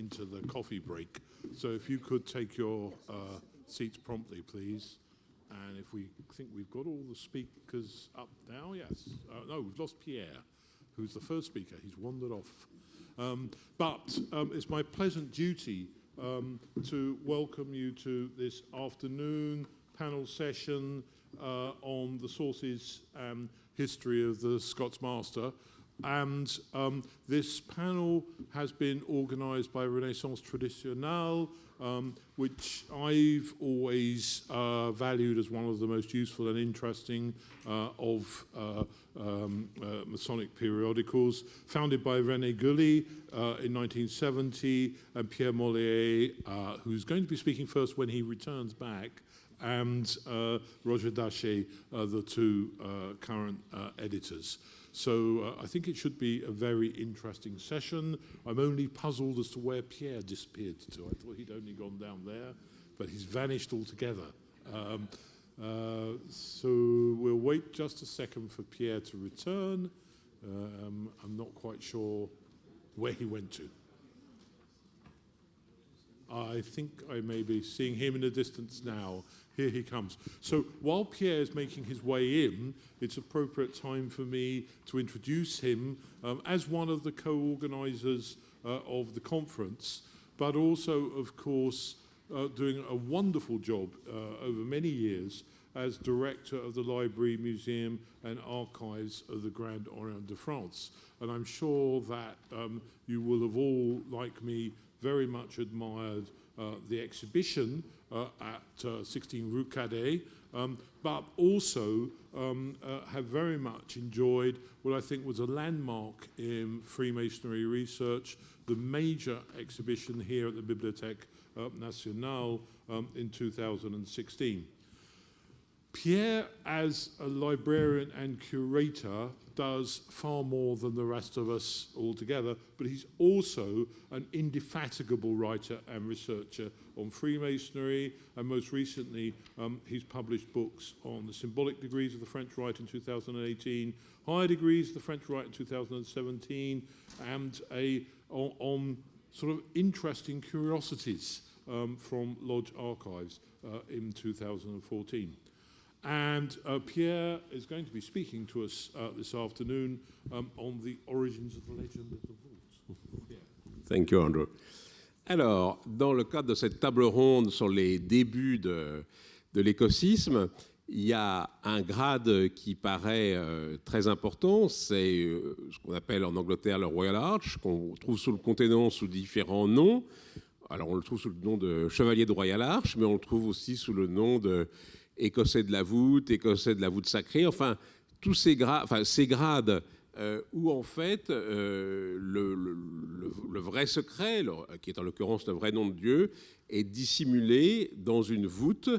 into the coffee break. So if you could take your seats promptly, please. And if we think we've got all the speakers up now, yes. No, we've lost Pierre, who's the first speaker. He's wandered off. But it's my pleasant duty to welcome you to this afternoon panel session on the sources and history of the Scots Master. And this panel has been organised by Renaissance Traditionnelle, which I've always valued as one of the most useful and interesting of Masonic periodicals, founded by René Gully in 1970, and Pierre Mollier, who's going to be speaking first when he returns back, and Roger Daché, the two current editors. So I think it should be a very interesting session. I'm only puzzled as to where Pierre disappeared to. I thought he'd only gone down there, but he's vanished altogether. So we'll wait just a second for Pierre to return. I'm not quite sure where he went to. I think I may be seeing him in the distance now. Here he comes. So while Pierre is making his way in, it's appropriate time for me to introduce him as one of the co-organisers of the conference, but also, of course, doing a wonderful job over many years as director of the Library, Museum and Archives of the Grand Orient de France. And I'm sure that you will have all, like me, very much admired the exhibition at 16 Rue Cadet, but also have very much enjoyed what I think was a landmark in Freemasonry research, the major exhibition here at the Bibliothèque Nationale in 2016. Pierre, as a librarian and curator, does far more than the rest of us altogether, but he's also an indefatigable writer and researcher on Freemasonry, and most recently he's published books on the symbolic degrees of the French Rite in 2018, higher degrees of the French Rite in 2017, and on sort of interesting curiosities from Lodge Archives in 2014. And Pierre is going to be speaking to us this afternoon on the origins of the legend of the vault. Thank you, Andrew. Alors, dans le cadre de cette table ronde sur les débuts de l'écosysme, il y a un grade qui paraît très important, c'est ce qu'on appelle en Angleterre le Royal Arch, qu'on trouve sous le Continent sous différents noms. Alors, on le trouve sous le nom de Chevalier de Royal Arch, mais on le trouve aussi sous le nom de Écossais de la voûte, Écossais de la voûte sacrée, enfin, tous ces grades où, en fait, le vrai secret, qui est en l'occurrence le vrai nom de Dieu, est dissimulé dans une voûte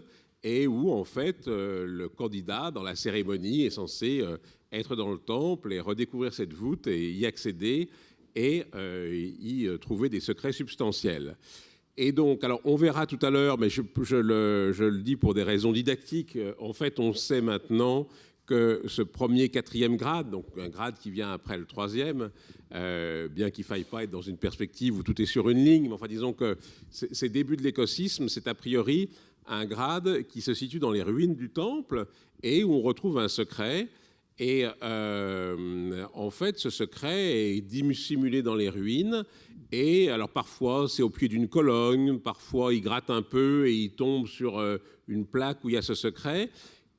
et où, en fait, le candidat, dans la cérémonie, est censé être dans le temple et redécouvrir cette voûte et y accéder et y trouver des secrets substantiels. Et donc, alors on verra tout à l'heure, mais je le dis pour des raisons didactiques, en fait on sait maintenant que ce premier, quatrième grade, donc un grade qui vient après le troisième, bien qu'il ne faille pas être dans une perspective où tout est sur une ligne, mais enfin disons que ces débuts de l'écosysme, c'est a priori un grade qui se situe dans les ruines du temple et où on retrouve un secret. Et en fait, ce secret est dissimulé dans les ruines. Et alors parfois, c'est au pied d'une colonne, parfois il gratte un peu et il tombe sur une plaque où il y a ce secret.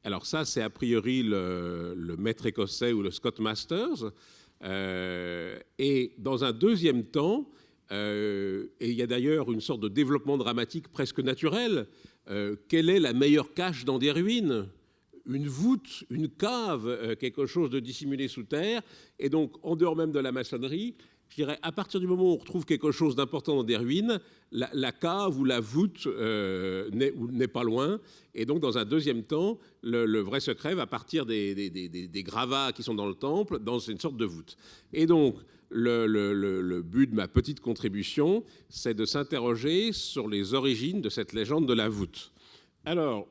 Alors ça, c'est a priori le maître écossais ou le Scott Masters. Et dans un deuxième temps, et il y a d'ailleurs une sorte de développement dramatique presque naturel, quelle est la meilleure cache dans des ruines ? Une voûte, une cave, quelque chose de dissimulé sous terre. Et donc, en dehors même de la maçonnerie, je dirais, à partir du moment où on retrouve quelque chose d'important dans des ruines, la cave ou la voûte n'est pas loin. Et donc, dans un deuxième temps, le vrai secret va partir des gravats qui sont dans le temple, dans une sorte de voûte. Et donc, le but de ma petite contribution, c'est de s'interroger sur les origines de cette légende de la voûte. Alors,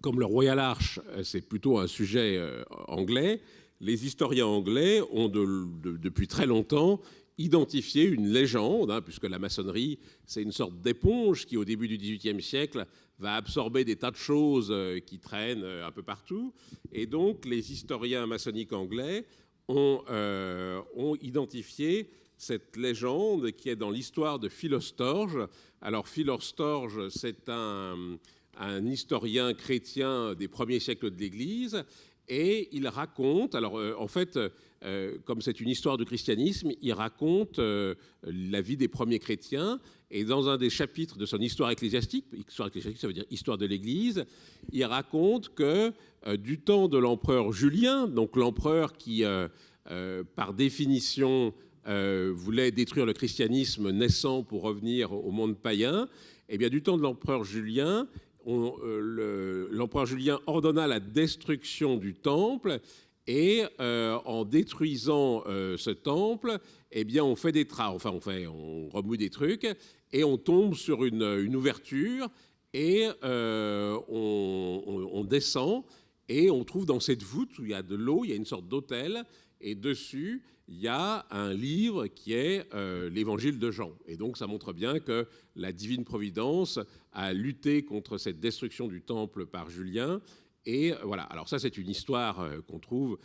comme le Royal Arch, c'est plutôt un sujet anglais, les historiens anglais ont depuis très longtemps identifier une légende, puisque la maçonnerie, c'est une sorte d'éponge qui, au début du XVIIIe siècle, va absorber des tas de choses qui traînent un peu partout. Et donc, les historiens maçonniques anglais ont identifié cette légende qui est dans l'histoire de Philostorge. Alors, Philostorge, c'est un historien chrétien des premiers siècles de l'Église, et il raconte, alors en fait, comme c'est une histoire du christianisme, il raconte la vie des premiers chrétiens, et dans un des chapitres de son histoire ecclésiastique, ça veut dire histoire de l'Église, il raconte que du temps de l'empereur Julien, donc l'empereur qui, par définition, voulait détruire le christianisme naissant pour revenir au monde païen, eh bien, du temps de l'empereur Julien, l'empereur Julien ordonna la destruction du temple, et en détruisant ce temple, eh bien, on fait des on remue des trucs, et on tombe sur une ouverture, et on descend, et on trouve dans cette voûte où il y a de l'eau, il y a une sorte d'autel, et dessus, il y a un livre qui est l'évangile de Jean. Et donc, ça montre bien que la divine providence a lutté contre cette destruction du temple par Julien. Et voilà, alors ça, c'est une histoire qu'on trouve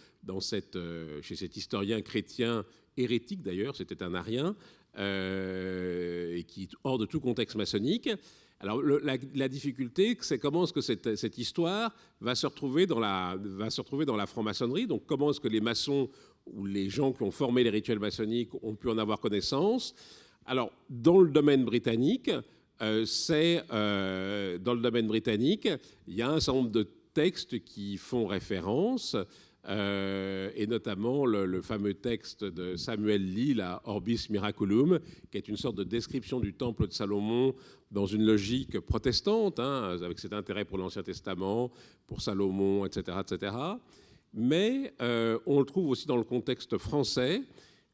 chez cet historien chrétien hérétique, d'ailleurs, c'était un arien, et qui est hors de tout contexte maçonnique. Alors, la difficulté, c'est comment est-ce que cette histoire va se retrouver dans la franc-maçonnerie. Donc, comment est-ce que les maçons ou les gens qui ont formé les rituels maçonniques ont pu en avoir connaissance. Alors, dans le domaine britannique, il y a un certain nombre de textes qui font référence, et notamment le fameux texte de Samuel Lee, la Orbis Miraculum, qui est une sorte de description du temple de Salomon dans une logique protestante, avec cet intérêt pour l'Ancien Testament, pour Salomon, etc., etc. Mais on le trouve aussi dans le contexte français,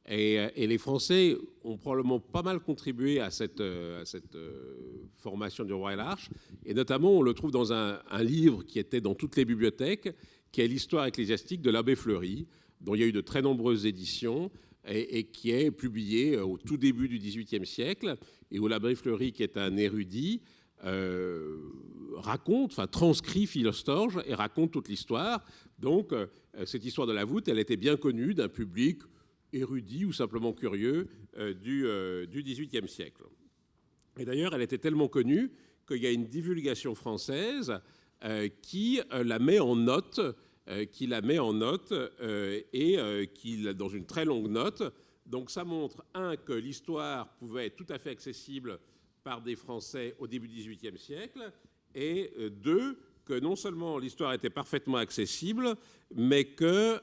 et les Français ont probablement pas mal contribué à cette formation du roi et l'arche, et notamment on le trouve dans un livre qui était dans toutes les bibliothèques, qui est l'histoire ecclésiastique de l'abbé Fleury, dont il y a eu de très nombreuses éditions, et qui est publié au tout début du XVIIIe siècle, et où l'abbé Fleury, qui est un érudit, transcrit Philostorge et raconte toute l'histoire. Donc, cette histoire de la voûte, elle était bien connue d'un public érudit ou simplement curieux du XVIIIe siècle. Et d'ailleurs, elle était tellement connue qu'il y a une divulgation française qui la met en note, et qui, dans une très longue note. Donc, ça montre, que l'histoire pouvait être tout à fait accessible par des Français au début du XVIIIe siècle, et 2, que non seulement l'histoire était parfaitement accessible, mais que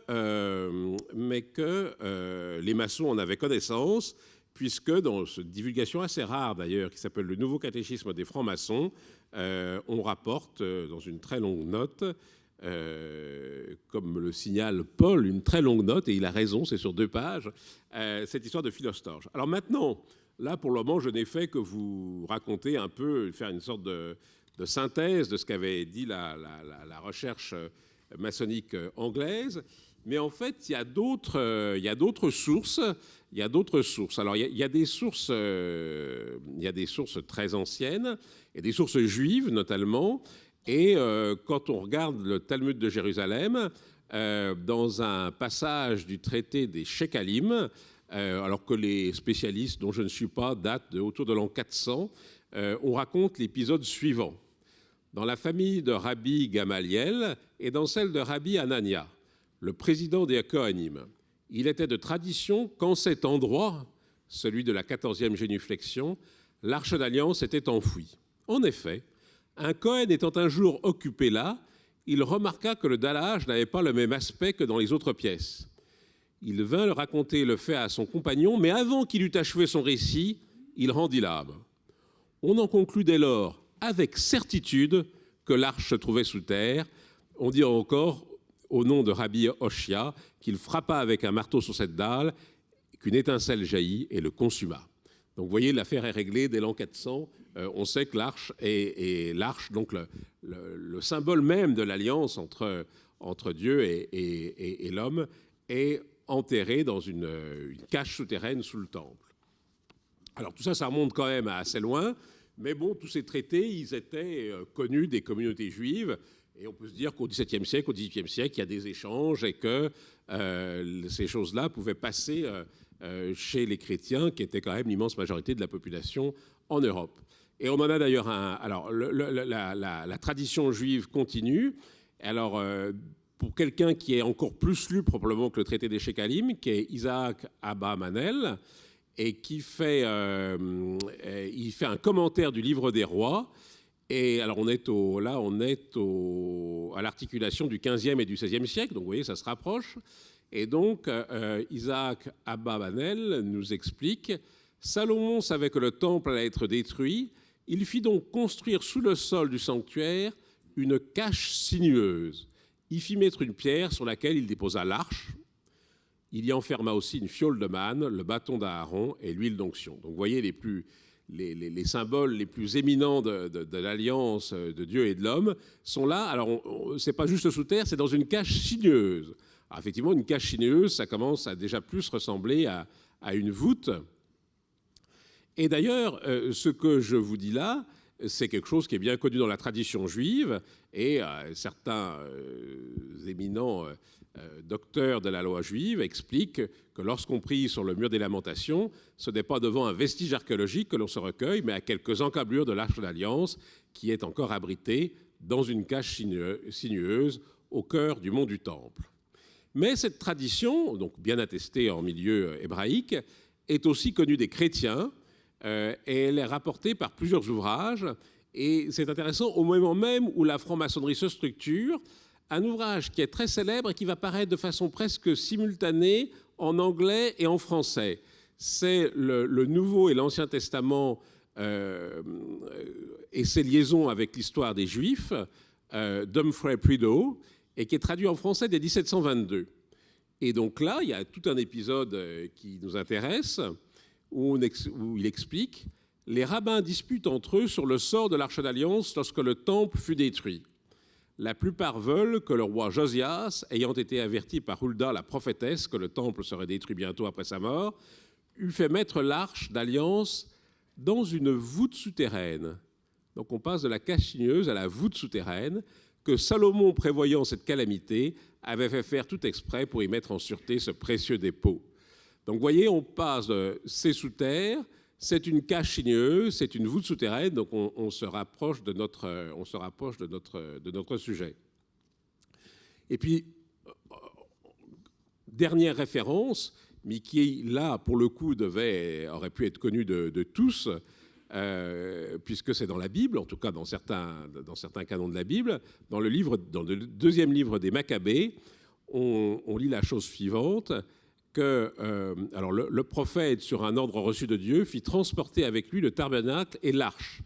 les maçons en avaient connaissance, puisque dans cette divulgation assez rare d'ailleurs, qui s'appelle le Nouveau catéchisme des francs-maçons, on rapporte dans une très longue note, comme le signale Paul, une très longue note, et il a raison, c'est sur 2 pages, cette histoire de Philostorge. Alors maintenant, là pour le moment, je n'ai fait que vous raconter un peu, faire une sorte de synthèse de ce qu'avait dit la recherche maçonnique anglaise, mais en fait, il y a d'autres sources. Alors, il y a des sources très anciennes, et des sources juives notamment. Et quand on regarde le Talmud de Jérusalem, dans un passage du traité des Shekalim, alors que les spécialistes, dont je ne suis pas, datent autour de l'an 400, on raconte l'épisode suivant. Dans la famille de Rabbi Gamaliel et dans celle de Rabbi Anania, le président des Kohanim, il était de tradition qu'en cet endroit, celui de la 14e génuflexion, l'arche d'alliance était enfouie. En effet, un Kohen étant un jour occupé là, il remarqua que le dallage n'avait pas le même aspect que dans les autres pièces. Il vint le raconter le fait à son compagnon, mais avant qu'il eût achevé son récit, il rendit l'âme. On en conclut dès lors, avec certitude, que l'arche se trouvait sous terre. On dit encore, au nom de Rabbi Oshia, qu'il frappa avec un marteau sur cette dalle, qu'une étincelle jaillit et le consuma. Donc vous voyez, l'affaire est réglée dès l'an 400. On sait que l'arche est l'arche, donc le symbole même de l'alliance entre Dieu et l'homme, est enterré dans une cache souterraine sous le temple. Alors tout ça, ça remonte quand même à assez loin, mais bon, tous ces traités, ils étaient connus des communautés juives, et on peut se dire qu'au XVIIe siècle, au XVIIIe siècle, il y a des échanges et que ces choses-là pouvaient passer chez les chrétiens, qui étaient quand même l'immense majorité de la population en Europe. Et on en a d'ailleurs un... Alors, la tradition juive continue. Alors, pour quelqu'un qui est encore plus lu probablement que le traité des Shekalim, qui est Isaac Abba Manel, et qui fait, il fait un commentaire du livre des rois. Et alors, on est à l'articulation du 15e et du 16e siècle, donc vous voyez, ça se rapproche. Et donc, Isaac Abba Manel nous explique « Salomon savait que le temple allait être détruit. Il fit donc construire sous le sol du sanctuaire une cache sinueuse. Il fit mettre une pierre sur laquelle il déposa l'arche. Il y enferma aussi une fiole de manne, le bâton d'Aaron et l'huile d'onction. » Donc, vous voyez les symboles les plus éminents de l'alliance de Dieu et de l'homme sont là. Alors, ce n'est pas juste sous terre, c'est dans une cache sinueuse. Alors, effectivement, une cache sinueuse, ça commence à déjà plus ressembler à une voûte. Et d'ailleurs, ce que je vous dis là, c'est quelque chose qui est bien connu dans la tradition juive, et certains éminents docteurs de la loi juive expliquent que lorsqu'on prie sur le mur des lamentations, ce n'est pas devant un vestige archéologique que l'on se recueille, mais à quelques encablures de l'Arche d'Alliance qui est encore abritée dans une cache sinueuse au cœur du mont du Temple. Mais cette tradition, donc bien attestée en milieu hébraïque, est aussi connue des chrétiens, et elle est rapportée par plusieurs ouvrages. Et c'est intéressant, au moment même où la franc-maçonnerie se structure, un ouvrage qui est très célèbre et qui va paraître de façon presque simultanée en anglais et en français. C'est le Nouveau et l'Ancien Testament et ses liaisons avec l'histoire des Juifs d'Humphrey Prideaux, et qui est traduit en français dès 1722. Et donc là, il y a tout un épisode qui nous intéresse, où il explique « Les rabbins disputent entre eux sur le sort de l'Arche d'Alliance lorsque le temple fut détruit. La plupart veulent que le roi Josias, ayant été averti par Hulda, la prophétesse, que le temple serait détruit bientôt après sa mort, eût fait mettre l'Arche d'Alliance dans une voûte souterraine. » Donc on passe de la cache sinueuse à la voûte souterraine, que Salomon, prévoyant cette calamité, avait fait faire tout exprès pour y mettre en sûreté ce précieux dépôt. Donc vous voyez, on passe de c'est sous terre, c'est une cache sinueuse, c'est une voûte souterraine, donc on se rapproche de notre sujet. Et puis, dernière référence, mais qui là, pour le coup, aurait pu être connue de tous, puisque c'est dans la Bible, en tout cas dans certains canons de la Bible, dans le deuxième livre des Maccabées, on lit la chose suivante, que alors le prophète, sur un ordre reçu de Dieu, fit transporter avec lui le tabernacle et l'arche.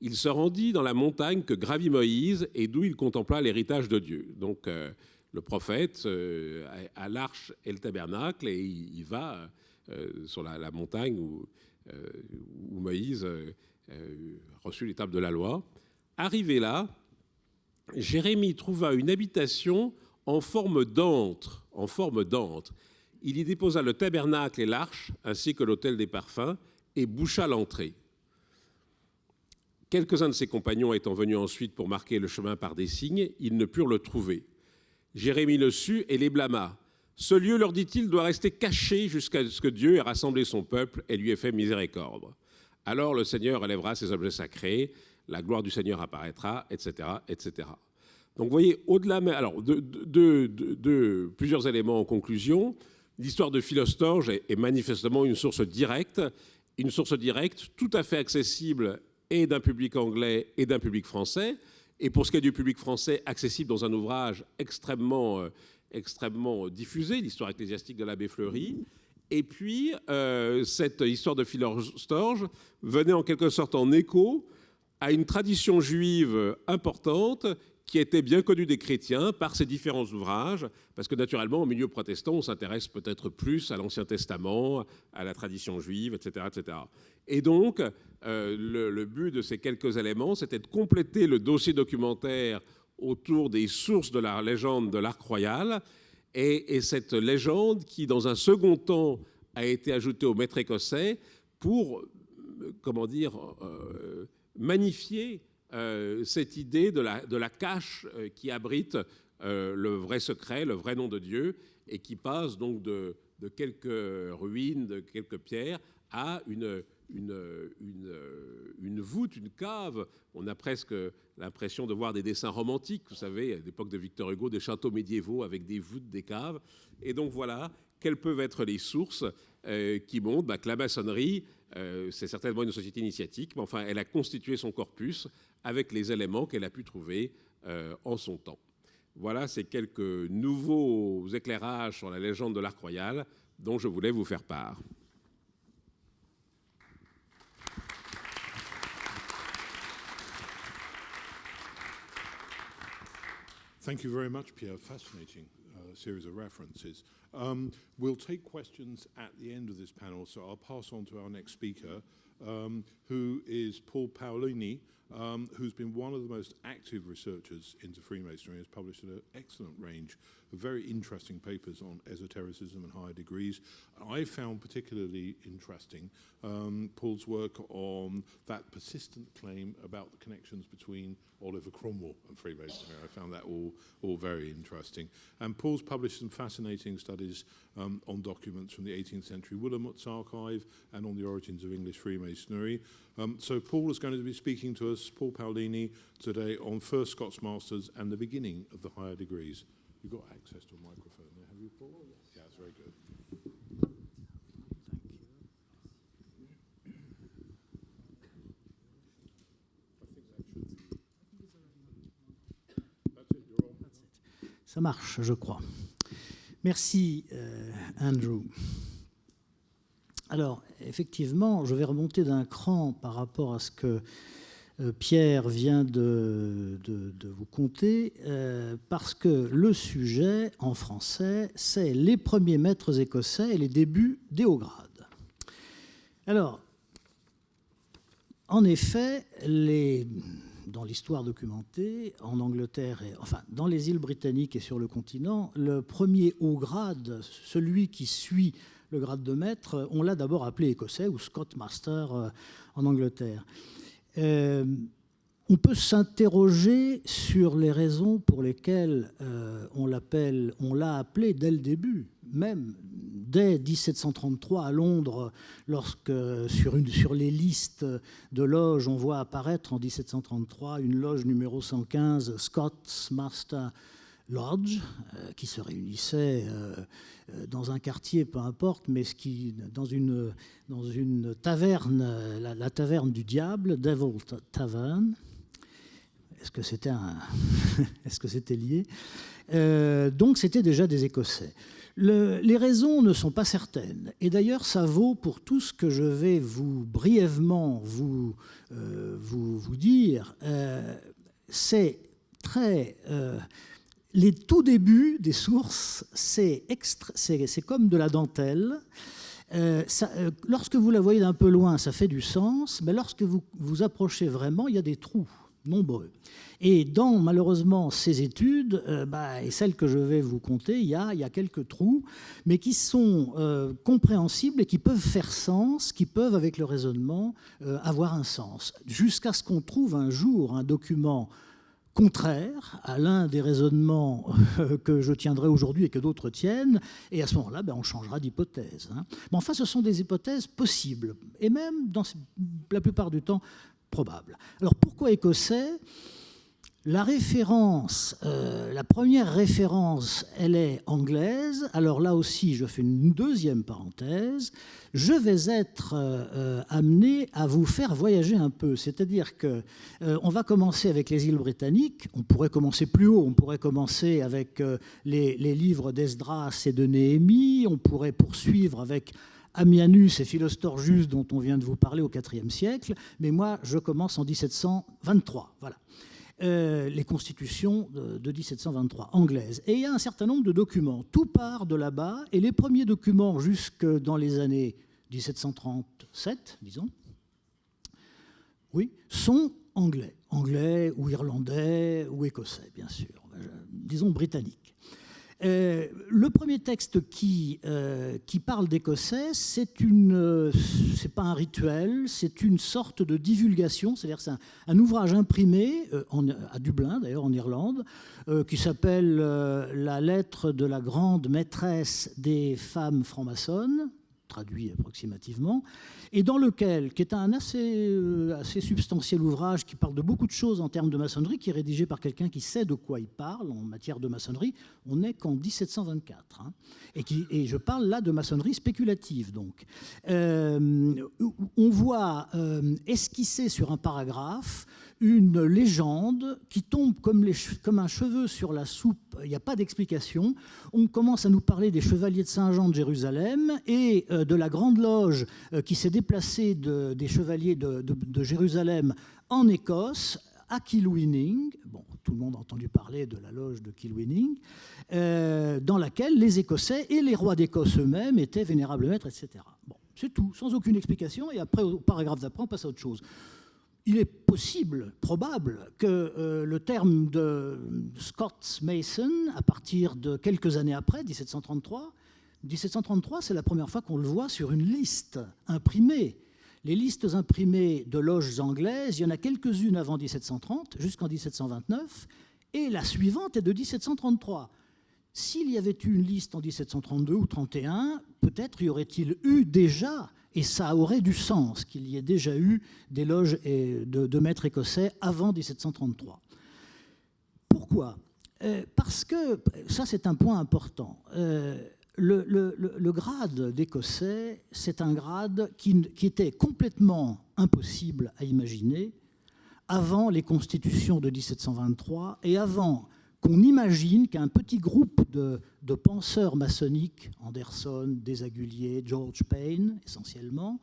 Il se rendit dans la montagne que gravit Moïse et d'où il contempla l'héritage de Dieu. Donc le prophète a l'arche et le tabernacle et il va sur la montagne où Moïse reçut les tables de la loi. Arrivé là, Jérémie trouva une habitation en forme d'antre. Il y déposa le tabernacle et l'arche, ainsi que l'autel des parfums, et boucha l'entrée. Quelques-uns de ses compagnons étant venus ensuite pour marquer le chemin par des signes, ils ne purent le trouver. Jérémie le sut et les blâma. « Ce lieu, leur dit-il, doit rester caché jusqu'à ce que Dieu ait rassemblé son peuple et lui ait fait miséricorde. Alors le Seigneur relèvera ses objets sacrés, la gloire du Seigneur apparaîtra, etc. etc. » Donc vous voyez, au-delà alors, de plusieurs éléments en conclusion, l'histoire de Philostorge est manifestement une source directe tout à fait accessible et d'un public anglais et d'un public français. Et pour ce qui est du public français, accessible dans un ouvrage extrêmement diffusé, l'histoire ecclésiastique de l'abbé Fleury. Et puis, cette histoire de Philostorge venait en quelque sorte en écho à une tradition juive importante qui était bien connue des chrétiens par ces différents ouvrages, parce que naturellement, au milieu protestant, on s'intéresse peut-être plus à l'Ancien Testament, à la tradition juive, etc. etc. Et donc, le but de ces quelques éléments, c'était de compléter le dossier documentaire autour des sources de la légende de l'Arc royal et cette légende qui, dans un second temps, a été ajoutée au maître écossais pour, comment dire, magnifier cette idée de la cache qui abrite le vrai secret, le vrai nom de Dieu, et qui passe donc de quelques ruines, de quelques pierres, à une voûte, une cave. On a presque l'impression de voir des dessins romantiques, vous savez, à l'époque de Victor Hugo, des châteaux médiévaux avec des voûtes, des caves. Et donc voilà, quelles peuvent être les sources qui montrent que la maçonnerie, c'est certainement une société initiatique, mais enfin, elle a constitué son corpus avec les éléments qu'elle a pu trouver en son temps. Voilà, c'est quelques nouveaux éclairages sur la légende de l'Arc Royal dont je voulais vous faire part. Thank you very much, Pierre. Fascinating series of references. We'll take questions at the end of this panel, so I'll pass on to our next speaker, who is Paul Paolini, who's been one of the most active researchers into Freemasonry, has published an excellent range of very interesting papers on esotericism and higher degrees. I found particularly interesting Paul's work on that persistent claim about the connections between Oliver Cromwell and Freemasonry. I found that all very interesting. And Paul's published some fascinating studies on documents from the 18th century Willamot's archive and on the origins of English Freemasonry. So Paul is going to be speaking to us, Paul Paolini, today on First Scots Masters and the beginning of the higher degrees. You've got access to a microphone there, have you, Paul? Oh, yes. Yeah, it's very good. Ça marche, je crois. Merci, Andrew. Alors, effectivement, je vais remonter d'un cran par rapport à ce que Pierre vient de vous conter, parce que le sujet, en français, c'est les premiers maîtres écossais et les débuts des hauts grades. Alors, en effet, dans l'histoire documentée, en Angleterre, dans les îles britanniques et sur le continent, le premier haut grade, celui qui suit le grade de maître, on l'a d'abord appelé écossais ou Scott Master en Angleterre. On peut s'interroger sur les raisons pour lesquelles on l'a appelé dès le début, même dès 1733 à Londres, lorsque sur les listes de loges, on voit apparaître en 1733 une loge numéro 115, Scott's Master Lodge, qui se réunissait dans un quartier, peu importe, mais dans une taverne, la taverne du diable, Devil Tavern. Est-ce que c'était lié? Donc c'était déjà des Écossais. Les raisons ne sont pas certaines. Et d'ailleurs, ça vaut pour tout ce que je vais brièvement vous dire. C'est très... les tout débuts des sources, c'est comme de la dentelle. Lorsque vous la voyez d'un peu loin, ça fait du sens, mais lorsque vous vous approchez vraiment, il y a des trous nombreux. Et dans, malheureusement, ces études, et celles que je vais vous conter, il y a quelques trous, mais qui sont compréhensibles et qui peuvent faire sens, qui peuvent, avec le raisonnement, avoir un sens. Jusqu'à ce qu'on trouve un jour un document contraire à l'un des raisonnements que je tiendrai aujourd'hui et que d'autres tiennent, et à ce moment-là, on changera d'hypothèse. Mais enfin, ce sont des hypothèses possibles, et même, dans la plupart du temps, probables. Alors, pourquoi écossais ? La première référence, elle est anglaise. Alors là aussi, je fais une deuxième parenthèse. Je vais être amené à vous faire voyager un peu. C'est-à-dire qu'on va commencer avec les îles britanniques. On pourrait commencer plus haut. On pourrait commencer avec les livres d'Esdras et de Néhémie. On pourrait poursuivre avec Ammianus et Philostorgius, dont on vient de vous parler au IVe siècle. Mais moi, je commence en 1723. Voilà. Les constitutions de 1723 anglaises. Et il y a un certain nombre de documents. Tout part de là-bas, et les premiers documents jusque dans les années 1737, disons, oui, sont anglais. Anglais ou irlandais ou écossais, bien sûr. Disons britanniques. Le premier texte qui parle d'écossais, c'est pas un rituel, c'est une sorte de divulgation, c'est-à-dire c'est un ouvrage imprimé à Dublin, d'ailleurs en Irlande, qui s'appelle La lettre de la grande maîtresse des femmes franc-maçonnes, traduit approximativement, et dans lequel, qui est un assez substantiel ouvrage qui parle de beaucoup de choses en termes de maçonnerie, qui est rédigé par quelqu'un qui sait de quoi il parle en matière de maçonnerie. On n'est qu'en 1724. Hein, et je parle là de maçonnerie spéculative. Donc. On voit esquisser sur un paragraphe une légende qui tombe comme un cheveu sur la soupe. Il n'y a pas d'explication. On commence à nous parler des chevaliers de Saint-Jean de Jérusalem et de la Grande Loge qui s'est déplacée des chevaliers de Jérusalem en Écosse à Kilwinning. Bon, tout le monde a entendu parler de la loge de Kilwinning, dans laquelle les Écossais et les rois d'Écosse eux-mêmes étaient vénérables maîtres, etc. Bon, c'est tout, sans aucune explication. Et après, au paragraphe d'après, on passe à autre chose. Il est possible, probable, que le terme de Scots Mason, à partir de quelques années après, 1733, c'est la première fois qu'on le voit sur une liste imprimée. Les listes imprimées de loges anglaises, il y en a quelques-unes avant 1730, jusqu'en 1729, et la suivante est de 1733. S'il y avait eu une liste en 1732 ou 31, peut-être y aurait-il eu déjà, et ça aurait du sens, qu'il y ait déjà eu des loges de maîtres écossais avant 1733. Pourquoi ? Parce que, ça c'est un point important, le grade d'écossais, c'est un grade qui était complètement impossible à imaginer avant les constitutions de 1723 et avant qu'on imagine qu'un petit groupe de penseurs maçonniques, Anderson, Desaguliers, George Payne essentiellement,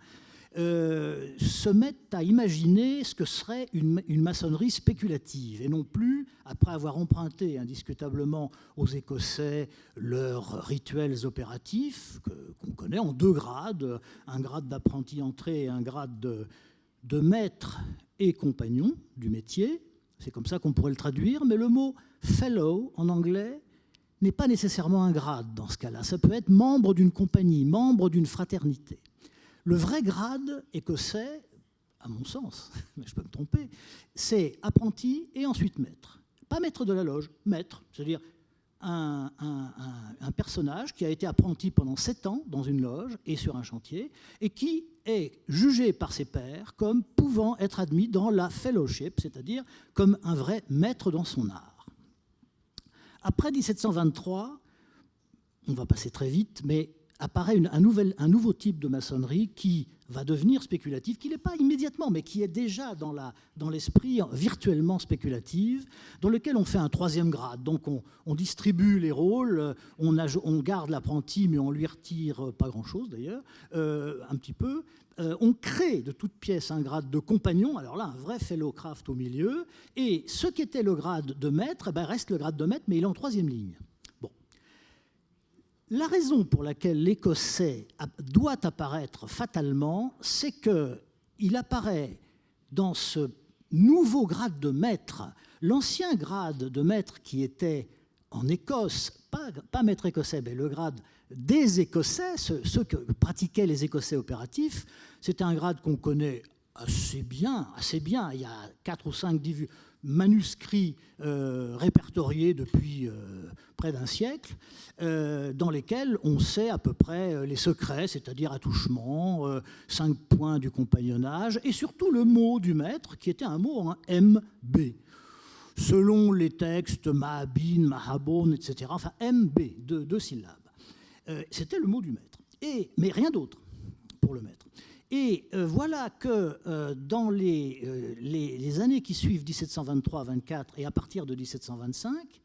se mettent à imaginer ce que serait une maçonnerie spéculative et non plus, après avoir emprunté indiscutablement aux Écossais leurs rituels opératifs qu'on connaît en deux grades, un grade d'apprenti entré et un grade de maître et compagnon du métier. C'est comme ça qu'on pourrait le traduire, mais le mot « fellow » en anglais n'est pas nécessairement un grade dans ce cas-là. Ça peut être membre d'une compagnie, membre d'une fraternité. Le vrai grade écossais, à mon sens, mais je peux me tromper, c'est apprenti et ensuite maître. Pas maître de la loge, maître, c'est-à-dire un personnage qui a été apprenti pendant 7 ans dans une loge et sur un chantier et qui est jugé par ses pairs comme pouvant être admis dans la fellowship, c'est-à-dire comme un vrai maître dans son art. Après 1723, on va passer très vite, mais apparaît un nouveau type de maçonnerie qui va devenir spéculative, qui n'est pas immédiatement, mais qui est déjà dans l'esprit virtuellement spéculative, dans lequel on fait un 3e grade. Donc on distribue les rôles, on garde l'apprenti, mais on lui retire pas grand-chose d'ailleurs, un petit peu. On crée de toute pièce un grade de compagnon, alors là, un vrai fellowcraft au milieu, et ce qui était le grade de maître, reste le grade de maître, mais il est en 3e ligne. La raison pour laquelle l'Écossais doit apparaître fatalement, c'est qu'il apparaît dans ce nouveau grade de maître, l'ancien grade de maître qui était en Écosse, pas maître écossais, mais le grade des Écossais, ceux que pratiquaient les Écossais opératifs, c'était un grade qu'on connaît assez bien. Il y a 4 ou 5 manuscrits répertoriés depuis près d'un siècle, dans lesquels on sait à peu près les secrets, c'est-à-dire attouchement, 5 points du compagnonnage, et surtout le mot du maître, qui était un mot en MB. Selon les textes Mahabin, Mahabon, etc., enfin MB, 2 syllabes. C'était le mot du maître, mais rien d'autre pour le maître. Et voilà que dans les années qui suivent 1723-24 et à partir de 1725,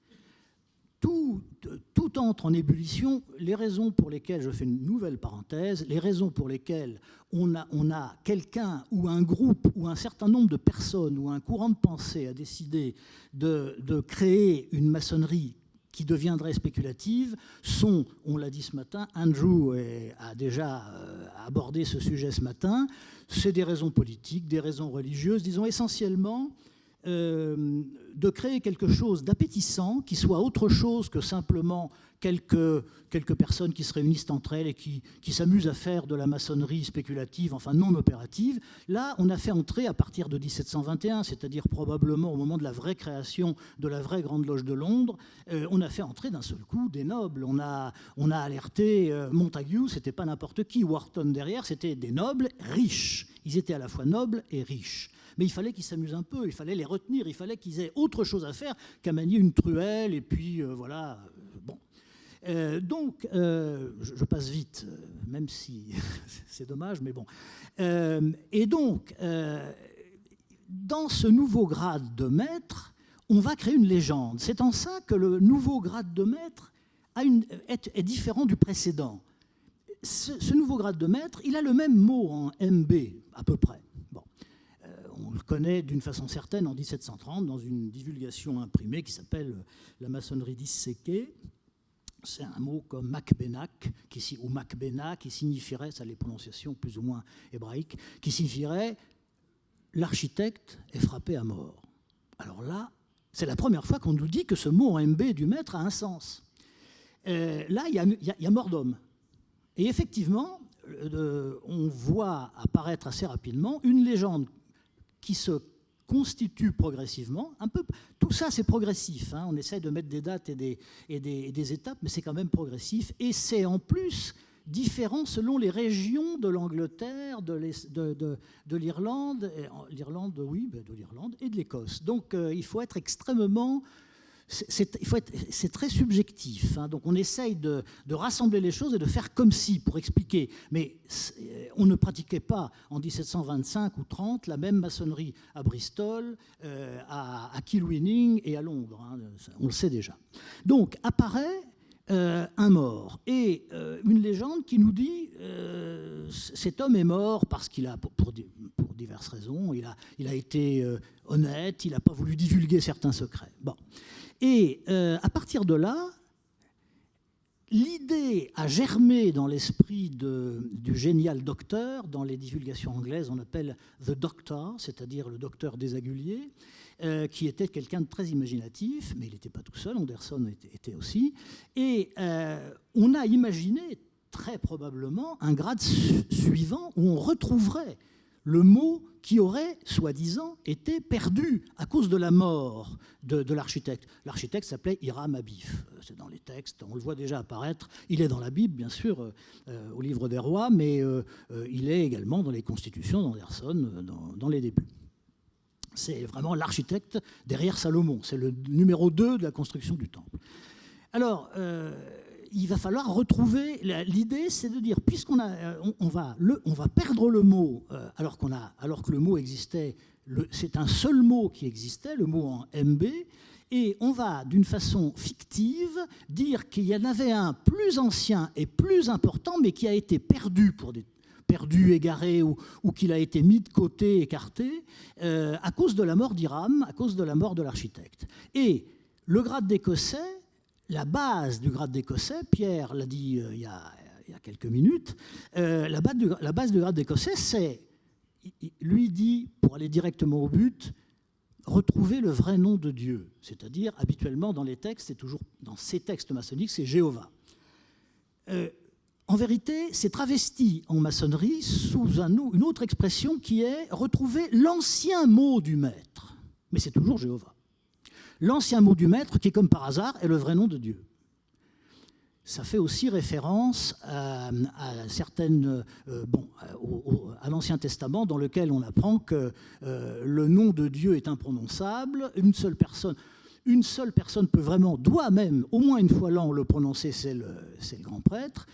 tout entre en ébullition. Les raisons pour lesquelles, je fais une nouvelle parenthèse, les raisons pour lesquelles on a quelqu'un ou un groupe ou un certain nombre de personnes ou un courant de pensée a décidé de créer une maçonnerie qui deviendrait spéculative sont, on l'a dit ce matin, Andrew a déjà abordé ce sujet ce matin, c'est des raisons politiques, des raisons religieuses, disons essentiellement de créer quelque chose d'appétissant qui soit autre chose que simplement quelques personnes qui se réunissent entre elles et qui s'amusent à faire de la maçonnerie spéculative, enfin non opérative. Là, on a fait entrer à partir de 1721, c'est-à-dire probablement au moment de la vraie création de la vraie Grande Loge de Londres, on a fait entrer d'un seul coup des nobles. On a alerté Montagu, c'était pas n'importe qui, Wharton derrière, c'était des nobles riches. Ils étaient à la fois nobles et riches. Mais il fallait qu'ils s'amusent un peu, il fallait les retenir, il fallait qu'ils aient autre chose à faire qu'à manier une truelle, et puis voilà, bon. Donc, je passe vite, même si c'est dommage, mais bon. Et donc, dans ce nouveau grade de maître, on va créer une légende. C'est en ça que le nouveau grade de maître est différent du précédent. Ce nouveau grade de maître, il a le même mot en MB, à peu près. Bon. On le connaît d'une façon certaine en 1730 dans une divulgation imprimée qui s'appelle La maçonnerie disséquée. C'est un mot comme Macbenak ou Macbena qui signifierait, ça les prononciations plus ou moins hébraïques, qui signifierait l'architecte est frappé à mort. Alors là, c'est la première fois qu'on nous dit que ce mot en MB du maître a un sens. Là, il y a mort d'homme. Et effectivement, on voit apparaître assez rapidement une légende qui se constitue progressivement. Un peu, tout ça, c'est progressif. Hein. On essaie de mettre des dates et des étapes, mais c'est quand même progressif. Et c'est en plus différent selon les régions de l'Angleterre, de l'Irlande, de l'Irlande et de l'Écosse. Donc, il faut être extrêmement... C'est très subjectif, hein. Donc on essaye de rassembler les choses et de faire comme si, pour expliquer. Mais on ne pratiquait pas en 1725 ou 30 la même maçonnerie à Bristol, à Kilwinning et à Londres, hein. On le sait déjà. Donc apparaît un mort et une légende qui nous dit cet homme est mort parce qu'il a, pour diverses raisons, il a été honnête, il n'a pas voulu divulguer certains secrets. Bon. Et à partir de là, l'idée a germé dans l'esprit du génial docteur. Dans les divulgations anglaises, on appelle « the doctor », c'est-à-dire le docteur Desaguliers, qui était quelqu'un de très imaginatif, mais il n'était pas tout seul, Anderson était aussi. Et on a imaginé, très probablement, un grade suivant où on retrouverait le mot qui aurait, soi-disant, été perdu à cause de la mort de l'architecte. L'architecte s'appelait Hiram Abif. C'est dans les textes, on le voit déjà apparaître. Il est dans la Bible, bien sûr, au livre des rois, mais il est également dans les constitutions d'Anderson, dans les débuts. C'est vraiment l'architecte derrière Salomon. C'est le numéro 2 de la construction du temple. Alors, il va falloir retrouver... L'idée, c'est de dire, puisqu'on va perdre le mot, alors que le mot existait, c'est un seul mot qui existait, le mot en MB, et on va, d'une façon fictive, dire qu'il y en avait un plus ancien et plus important, mais qui a été perdu égaré, ou qu'il a été mis de côté, écarté, à cause de la mort d'Hiram, à cause de la mort de l'architecte. Et le grade d'Écossais, la base du grade d'Écossais, Pierre l'a dit il y a quelques minutes, la base du grade d'Écossais, c'est, lui dit, pour aller directement au but, retrouver le vrai nom de Dieu. C'est-à-dire, habituellement, dans les textes, c'est toujours, dans ces textes maçonniques, c'est Jéhovah. En vérité, c'est travesti en maçonnerie sous une autre expression qui est retrouver l'ancien mot du maître. Mais c'est toujours Jéhovah. L'ancien mot du maître qui, comme par hasard, est le vrai nom de Dieu. Ça fait aussi référence à l'Ancien Testament, dans lequel on apprend que le nom de Dieu est imprononçable. Une seule personne doit même, au moins une fois l'an, le prononcer, c'est le grand prêtre,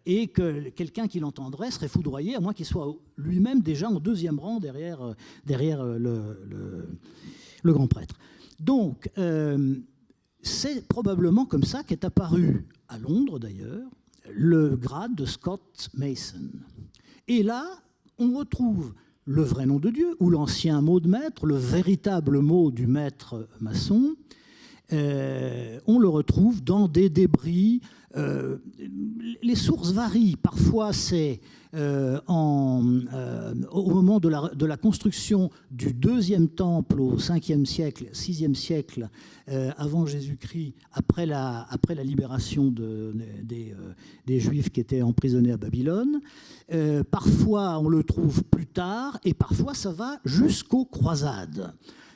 et que quelqu'un qui l'entendrait serait foudroyé, à moins qu'il soit lui-même déjà en deuxième rang derrière le grand prêtre. Donc, c'est probablement comme ça qu'est apparu, à Londres d'ailleurs, le grade de Scott Mason. Et là, on retrouve le vrai nom de Dieu, ou l'ancien mot de maître, le véritable mot du maître maçon, on le retrouve dans des débris. Les sources varient. Parfois, c'est au moment de la construction du deuxième temple au 5e siècle, 6e siècle avant Jésus-Christ, après la libération des Juifs qui étaient emprisonnés à Babylone. Parfois, on le trouve plus tard, et parfois, ça va jusqu'aux croisades.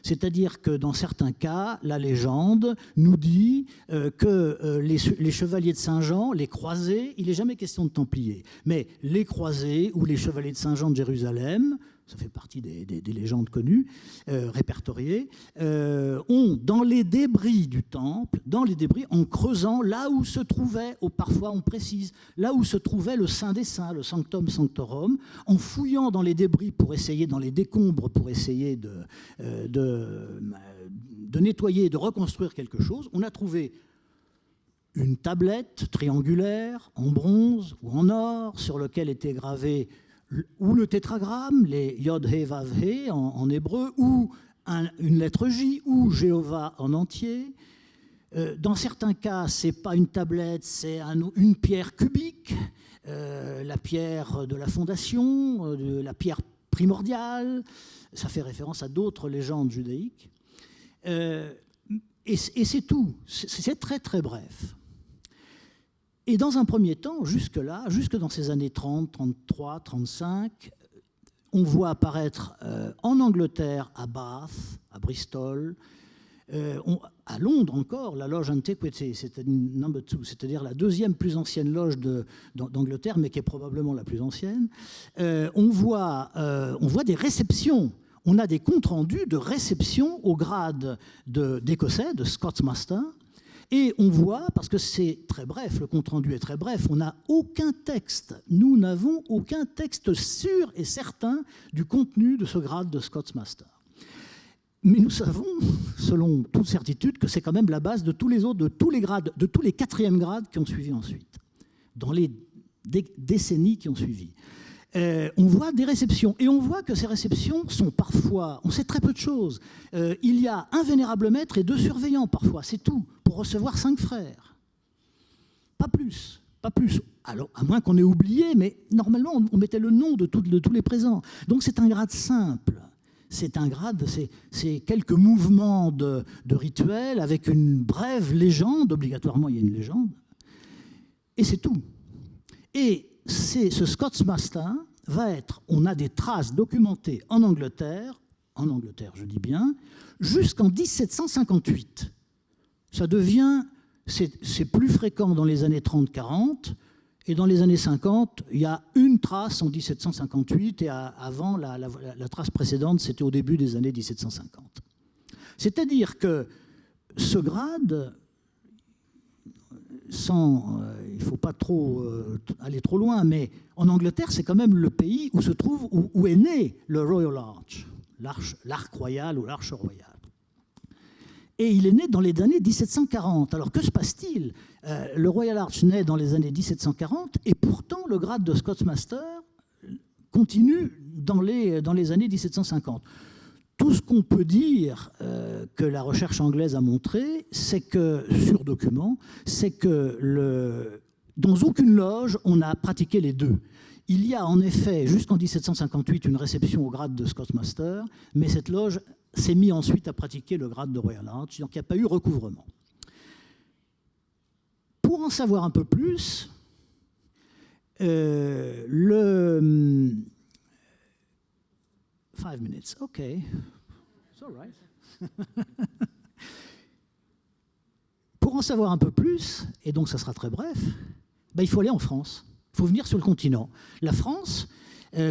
C'est-à-dire que dans certains cas, la légende nous dit que les chevaliers de Saint-Jean, les croisés, il n'est jamais question de Templiers, mais les croisés ou les chevaliers de Saint-Jean de Jérusalem, ça fait partie des légendes connues, répertoriées, ont dans les débris du temple, en creusant là où se trouvait, parfois on précise, là où se trouvait le Saint des Saints, le Sanctum Sanctorum, en fouillant dans les débris dans les décombres pour essayer de nettoyer, de reconstruire quelque chose, on a trouvé une tablette triangulaire en bronze ou en or sur lequel était gravé ou le tétragramme, les Yod He Vav He en hébreu, ou une lettre J, ou Jéhovah en entier. Dans certains cas, ce n'est pas une tablette, c'est une pierre cubique, la pierre de la fondation, la pierre primordiale. Ça fait référence à d'autres légendes judaïques. Et c'est tout. C'est très, très bref. Et dans un premier temps, jusque dans ces années 30, 33, 35, on voit apparaître en Angleterre, à Bath, à Bristol, à Londres encore, la loge Antiquity, c'est-à-dire la deuxième plus ancienne loge d'Angleterre, mais qui est probablement la plus ancienne. On voit des réceptions. On a des comptes rendus de réception au grade d'Écossais, de Scotsmaster. Et on voit, parce que c'est très bref, le compte-rendu est très bref, on n'a aucun texte. Nous n'avons aucun texte sûr et certain du contenu de ce grade de Scotsmaster. Mais nous savons, selon toute certitude, que c'est quand même la base de tous les autres, de tous les grades, de tous les 4e grades qui ont suivi ensuite, dans les décennies qui ont suivi. On voit des réceptions, et on voit que ces réceptions sont parfois, on sait très peu de choses. Il y a un vénérable maître et 2 surveillants parfois, c'est tout, pour recevoir 5 frères. Pas plus. Alors, à moins qu'on ait oublié, mais normalement on mettait le nom de tous les présents. Donc c'est un grade simple. C'est un grade, c'est quelques mouvements de rituel avec une brève légende, obligatoirement il y a une légende, et c'est tout. Et ce Scotsmaster va être, on a des traces documentées en Angleterre je dis bien, jusqu'en 1758. Ça devient, c'est plus fréquent dans les années 30-40, et dans les années 50, il y a une trace en 1758, et avant, la trace précédente, c'était au début des années 1750. C'est-à-dire que ce grade, il ne faut pas trop aller trop loin, mais en Angleterre, c'est quand même le pays où est né le Royal Arch, l'arc royal ou l'arche royale. Et il est né dans les années 1740. Alors que se passe-t-il ? Le Royal Arch naît dans les années 1740, et pourtant le grade de Scotsmaster continue dans les années 1750. Tout ce qu'on peut dire que la recherche anglaise a montré, c'est que, sur document, c'est que dans aucune loge, on a pratiqué les deux. Il y a en effet, jusqu'en 1758, une réception au grade de Scotsmaster, mais cette loge s'est mise ensuite à pratiquer le grade de Royal Arch, donc il n'y a pas eu recouvrement. Pour en savoir un peu plus, 5 minutes, ok. It's all right. Pour en savoir un peu plus, et donc ça sera très bref, il faut aller en France. Il faut venir sur le continent. La France,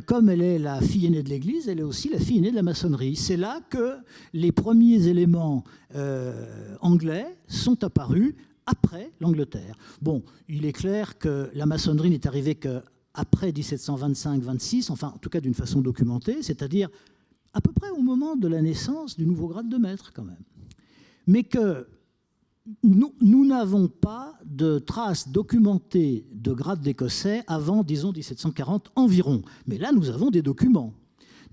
comme elle est la fille aînée de l'Église, elle est aussi la fille aînée de la maçonnerie. C'est là que les premiers éléments anglais sont apparus après l'Angleterre. Bon, il est clair que la maçonnerie n'est arrivée qu'après 1725-26, enfin en tout cas d'une façon documentée, c'est-à-dire à peu près au moment de la naissance du nouveau grade de maître quand même. Mais que nous n'avons pas de traces documentées de grade d'Écossais avant, disons, 1740 environ. Mais là, nous avons des documents.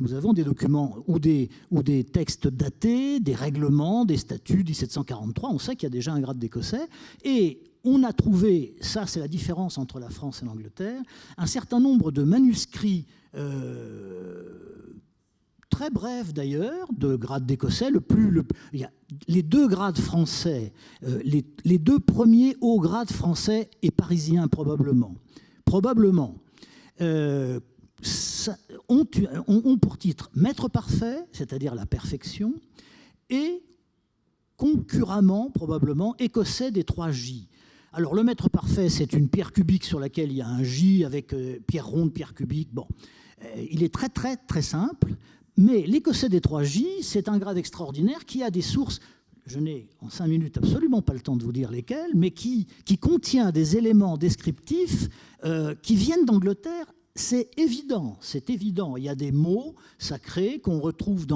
nous avons des documents ou des textes datés, des règlements, des statuts 1743. On sait qu'il y a déjà un grade d'écossais. Et on a trouvé, ça c'est la différence entre la France et l'Angleterre, un certain nombre de manuscrits très bref d'ailleurs, de grade d'écossais. Il y a les deux grades français, les deux premiers hauts grades français et parisiens probablement, ont pour titre maître parfait, c'est-à-dire la perfection, et concurremment probablement écossais des 3 J. Alors le maître parfait, c'est une pierre cubique sur laquelle il y a un J avec pierre ronde, pierre cubique. Bon, il est très très très simple. Mais l'écossais des 3 J, c'est un grade extraordinaire qui a des sources, je n'ai en 5 minutes absolument pas le temps de vous dire lesquelles, mais qui contient des éléments descriptifs qui viennent d'Angleterre. C'est évident. Il y a des mots sacrés qu'on retrouve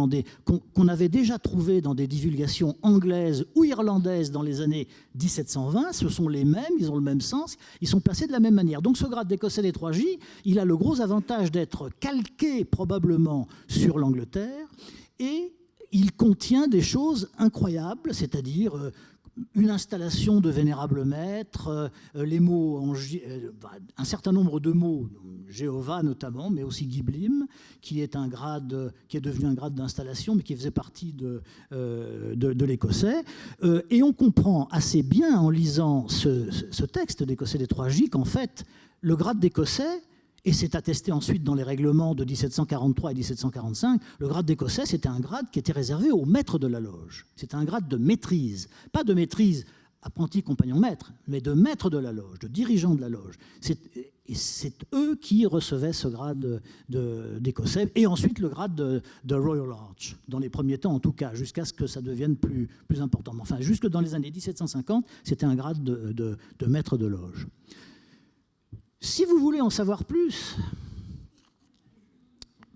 qu'on avait déjà trouvés dans des divulgations anglaises ou irlandaises dans les années 1720. Ce sont les mêmes, ils ont le même sens, ils sont placés de la même manière. Donc ce grade d'écossais des 3 J, il a le gros avantage d'être calqué probablement sur l'Angleterre et il contient des choses incroyables, c'est-à-dire une installation de vénérable maître, les mots un certain nombre de mots, Jéhovah notamment, mais aussi Giblim, qui est devenu un grade d'installation, mais qui faisait partie de l'écossais. Et on comprend assez bien en lisant ce texte d'écossais des 3 J qu'en fait, le grade d'écossais, et c'est attesté ensuite dans les règlements de 1743 et 1745, le grade d'écossais, c'était un grade qui était réservé aux maîtres de la loge. C'était un grade de maîtrise, pas de maîtrise apprenti, compagnon, maître, mais de maître de la loge, de dirigeant de la loge. C'est eux qui recevaient ce grade d'écossais, et ensuite le grade de Royal Arch, dans les premiers temps en tout cas, jusqu'à ce que ça devienne plus important. Enfin, jusque dans les années 1750, c'était un grade de maître de loge. Si vous voulez en savoir plus,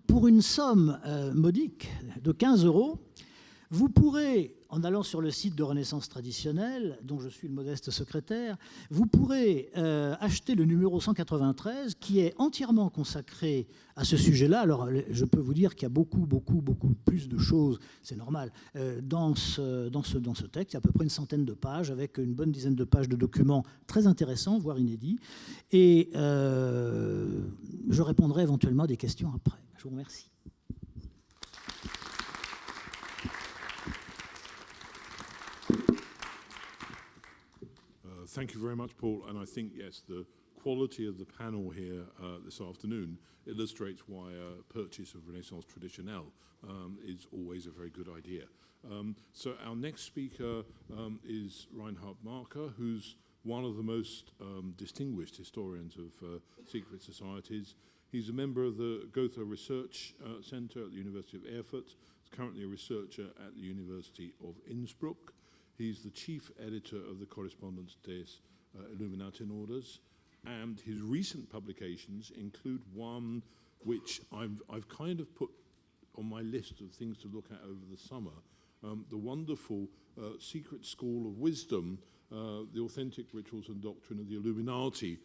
pour une somme modique de 15 €, vous pourrez, en allant sur le site de Renaissance traditionnelle, dont je suis le modeste secrétaire, vous pourrez acheter le numéro 193 qui est entièrement consacré à ce sujet-là. Alors, je peux vous dire qu'il y a beaucoup plus de choses, c'est normal, dans ce texte. Il y a à peu près une centaine de pages, avec une bonne dizaine de pages de documents très intéressants, voire inédits. Et je répondrai éventuellement à des questions après. Je vous remercie. Thank you very much, Paul. And I think, yes, the quality of the panel here this afternoon illustrates why a purchase of Renaissance Traditionnelle is always a very good idea. So our next speaker is Reinhard Marker, who's one of the most distinguished historians of secret societies. He's a member of the Gotha Research Center at the University of Erfurt. He's currently a researcher at the University of Innsbruck. He's the chief editor of the Correspondence des Illuminaten Orders, and his recent publications include one which I've kind of put on my list of things to look at over the summer, the wonderful Secret School of Wisdom, the Authentic Rituals and Doctrine of the Illuminati.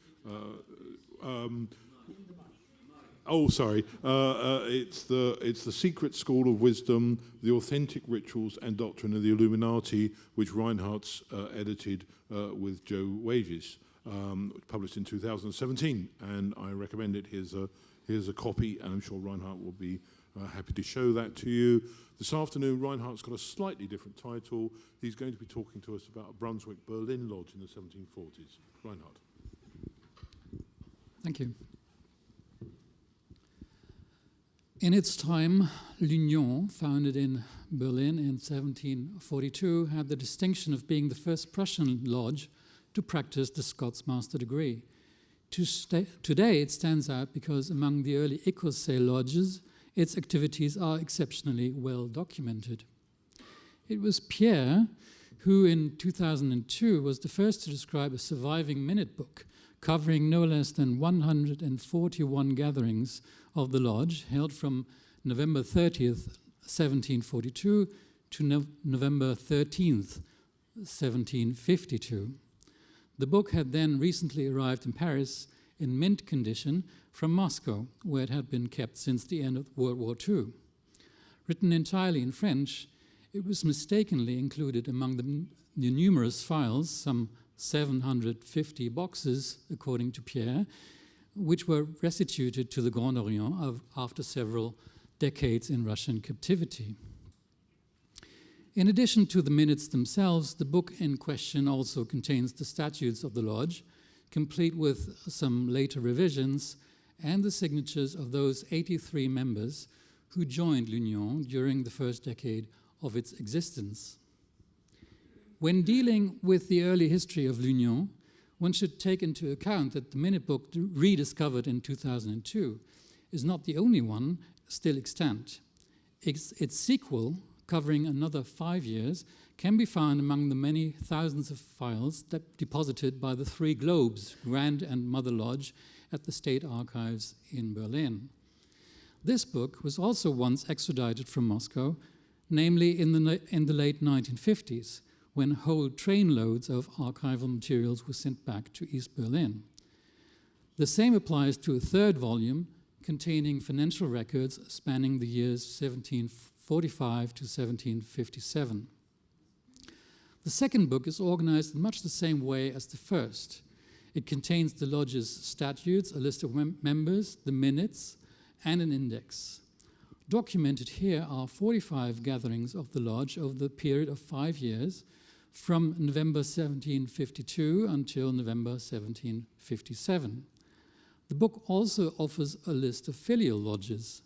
It's the Secret School of Wisdom, the Authentic Rituals and Doctrine of the Illuminati, which Reinhardt's edited with Joe Wages, published in 2017, and I recommend it. Here's a copy, and I'm sure Reinhardt will be happy to show that to you. This afternoon, Reinhardt's got a slightly different title. He's going to be talking to us about a Brunswick Berlin Lodge in the 1740s. Reinhardt. Thank you. In its time, l'Union, founded in Berlin in 1742, had the distinction of being the first Prussian lodge to practice the Scots Master degree. Today, it stands out because among the early Écossais lodges, its activities are exceptionally well documented. It was Pierre who, in 2002, was the first to describe a surviving minute book covering no less than 141 gatherings of the lodge, held from November 30th, 1742 to November 13th, 1752. The book had then recently arrived in Paris in mint condition from Moscow, where it had been kept since the end of World War II. Written entirely in French, it was mistakenly included among the numerous files, some 750 boxes, according to Pierre, which were restituted to the Grand Orient after several decades in Russian captivity. In addition to the minutes themselves, the book in question also contains the statutes of the lodge, complete with some later revisions, and the signatures of those 83 members who joined l'Union during the first decade of its existence. When dealing with the early history of l'Union, one should take into account that the minute book rediscovered in 2002 is not the only one still extant. Its sequel, covering another 5 years, can be found among the many thousands of files deposited by the three globes, Grand and Mother Lodge, at the State Archives in Berlin. This book was also once extradited from Moscow, namely in the late 1950s, when whole trainloads of archival materials were sent back to East Berlin. The same applies to a third volume containing financial records spanning the years 1745 to 1757. The second book is organized in much the same way as the first. It contains the lodge's statutes, a list of members, the minutes, and an index. Documented here are 45 gatherings of the lodge over the period of 5 years, from November 1752 until November 1757. The book also offers a list of filial lodges.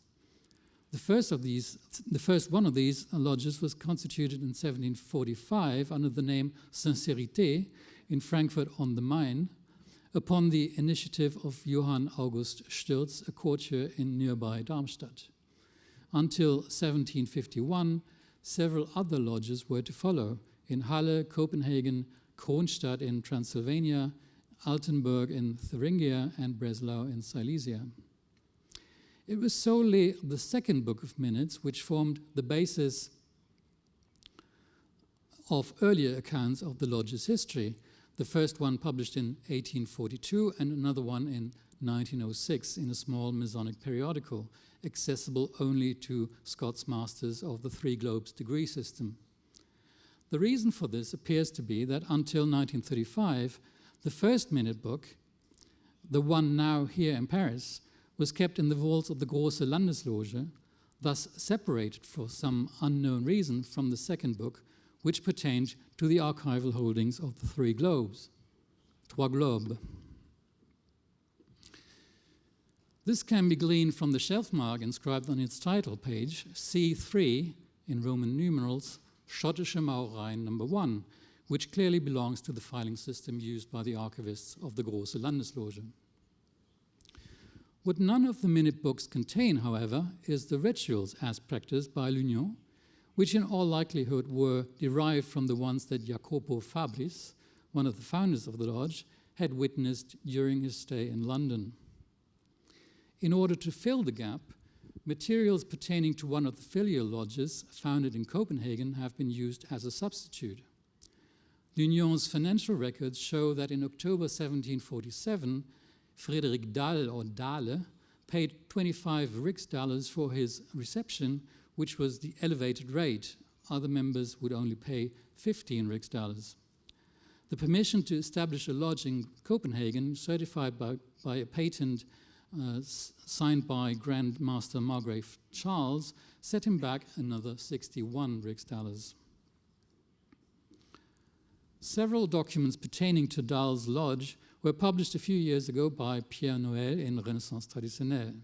The first one of these lodges was constituted in 1745 under the name Sincérité in Frankfurt on the Main, upon the initiative of Johann August Stürz, a courtier in nearby Darmstadt. Until 1751, several other lodges were to follow in Halle, Copenhagen, Kronstadt in Transylvania, Altenburg in Thuringia, and Breslau in Silesia. It was solely the second book of minutes which formed the basis of earlier accounts of the lodge's history, the first one published in 1842 and another one in 1906 in a small Masonic periodical, accessible only to Scots Masters of the Three Globes degree system. The reason for this appears to be that until 1935, the first minute book, the one now here in Paris, was kept in the vaults of the Große Landesloge, thus separated for some unknown reason from the second book, which pertained to the archival holdings of the Three Globes, Trois Globes. This can be gleaned from the shelf mark inscribed on its title page, C3, in Roman numerals, Schottische Mauerei No. 1, which clearly belongs to the filing system used by the archivists of the Große Landesloge. What none of the minute books contain, however, is the rituals as practiced by l'Union, which in all likelihood were derived from the ones that Jacopo Fabris, one of the founders of the lodge, had witnessed during his stay in London. In order to fill the gap, materials pertaining to one of the filial lodges founded in Copenhagen have been used as a substitute. L'Union's financial records show that in October 1747, Frederick Dahl, or Dahle, paid 25 Riksdaler for his reception, which was the elevated rate. Other members would only pay 15 Riksdaler. The permission to establish a lodge in Copenhagen, certified by a patent signed by Grand Master Margrave Charles, set him back another 61 Riksdaler. Several documents pertaining to Dahl's lodge were published a few years ago by Pierre Noël in Renaissance Traditionnelle.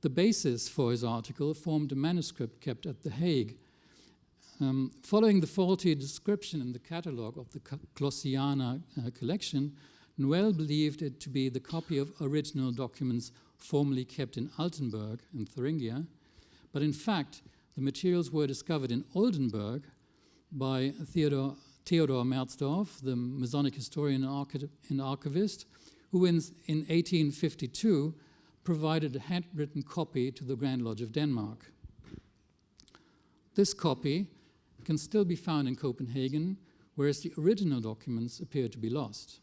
The basis for his article formed a manuscript kept at The Hague. Following the faulty description in the catalogue of the Clossiana collection, Noël believed it to be the copy of original documents formerly kept in Altenburg in Thuringia, but in fact, the materials were discovered in Oldenburg by Theodor Merzdorf, the Masonic historian and archivist, who in 1852 provided a handwritten copy to the Grand Lodge of Denmark. This copy can still be found in Copenhagen, whereas the original documents appear to be lost.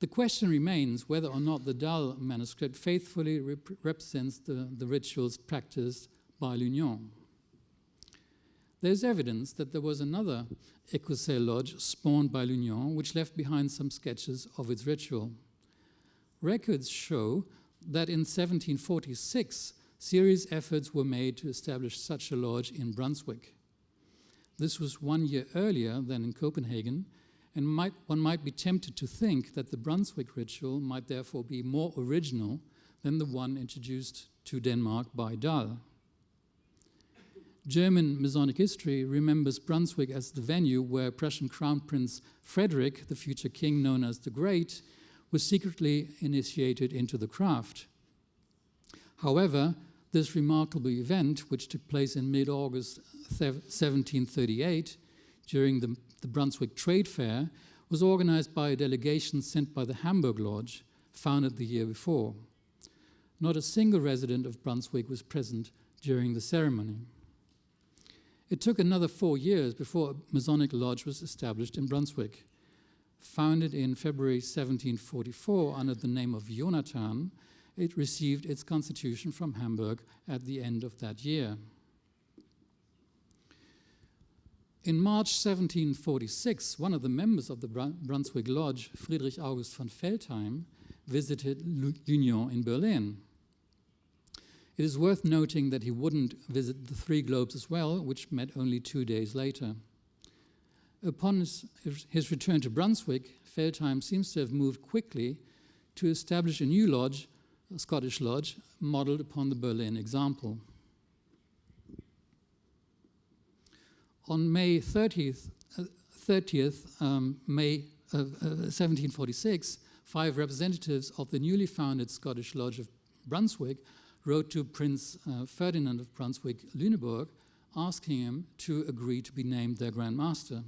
The question remains whether or not the Dalle manuscript faithfully represents the rituals practiced by l'Union. There's evidence that there was another Écossais lodge spawned by l'Union which left behind some sketches of its ritual. Records show that in 1746, serious efforts were made to establish such a lodge in Brunswick. This was 1 year earlier than in Copenhagen, and one might be tempted to think that the Brunswick ritual might therefore be more original than the one introduced to Denmark by Dalle. German Masonic history remembers Brunswick as the venue where Prussian Crown Prince Frederick, the future king known as the Great, was secretly initiated into the craft. However, this remarkable event, which took place in mid-August 1738 during the Brunswick Trade Fair, was organized by a delegation sent by the Hamburg Lodge, founded the year before. Not a single resident of Brunswick was present during the ceremony. It took another 4 years before a Masonic lodge was established in Brunswick. Founded in February 1744 under the name of Jonathan, it received its constitution from Hamburg at the end of that year. In March 1746, one of the members of the Brunswick Lodge, Friedrich August von Veltheim, visited l'Union in Berlin. It is worth noting that he wouldn't visit the Three Globes as well, which met only 2 days later. Upon his return to Brunswick, Veltheim seems to have moved quickly to establish a new lodge, a Scottish lodge, modeled upon the Berlin example. On May 30th, 1746, 5 representatives of the newly founded Scottish Lodge of Brunswick wrote to Prince Ferdinand of Brunswick-Lüneburg, asking him to agree to be named their Grand Master.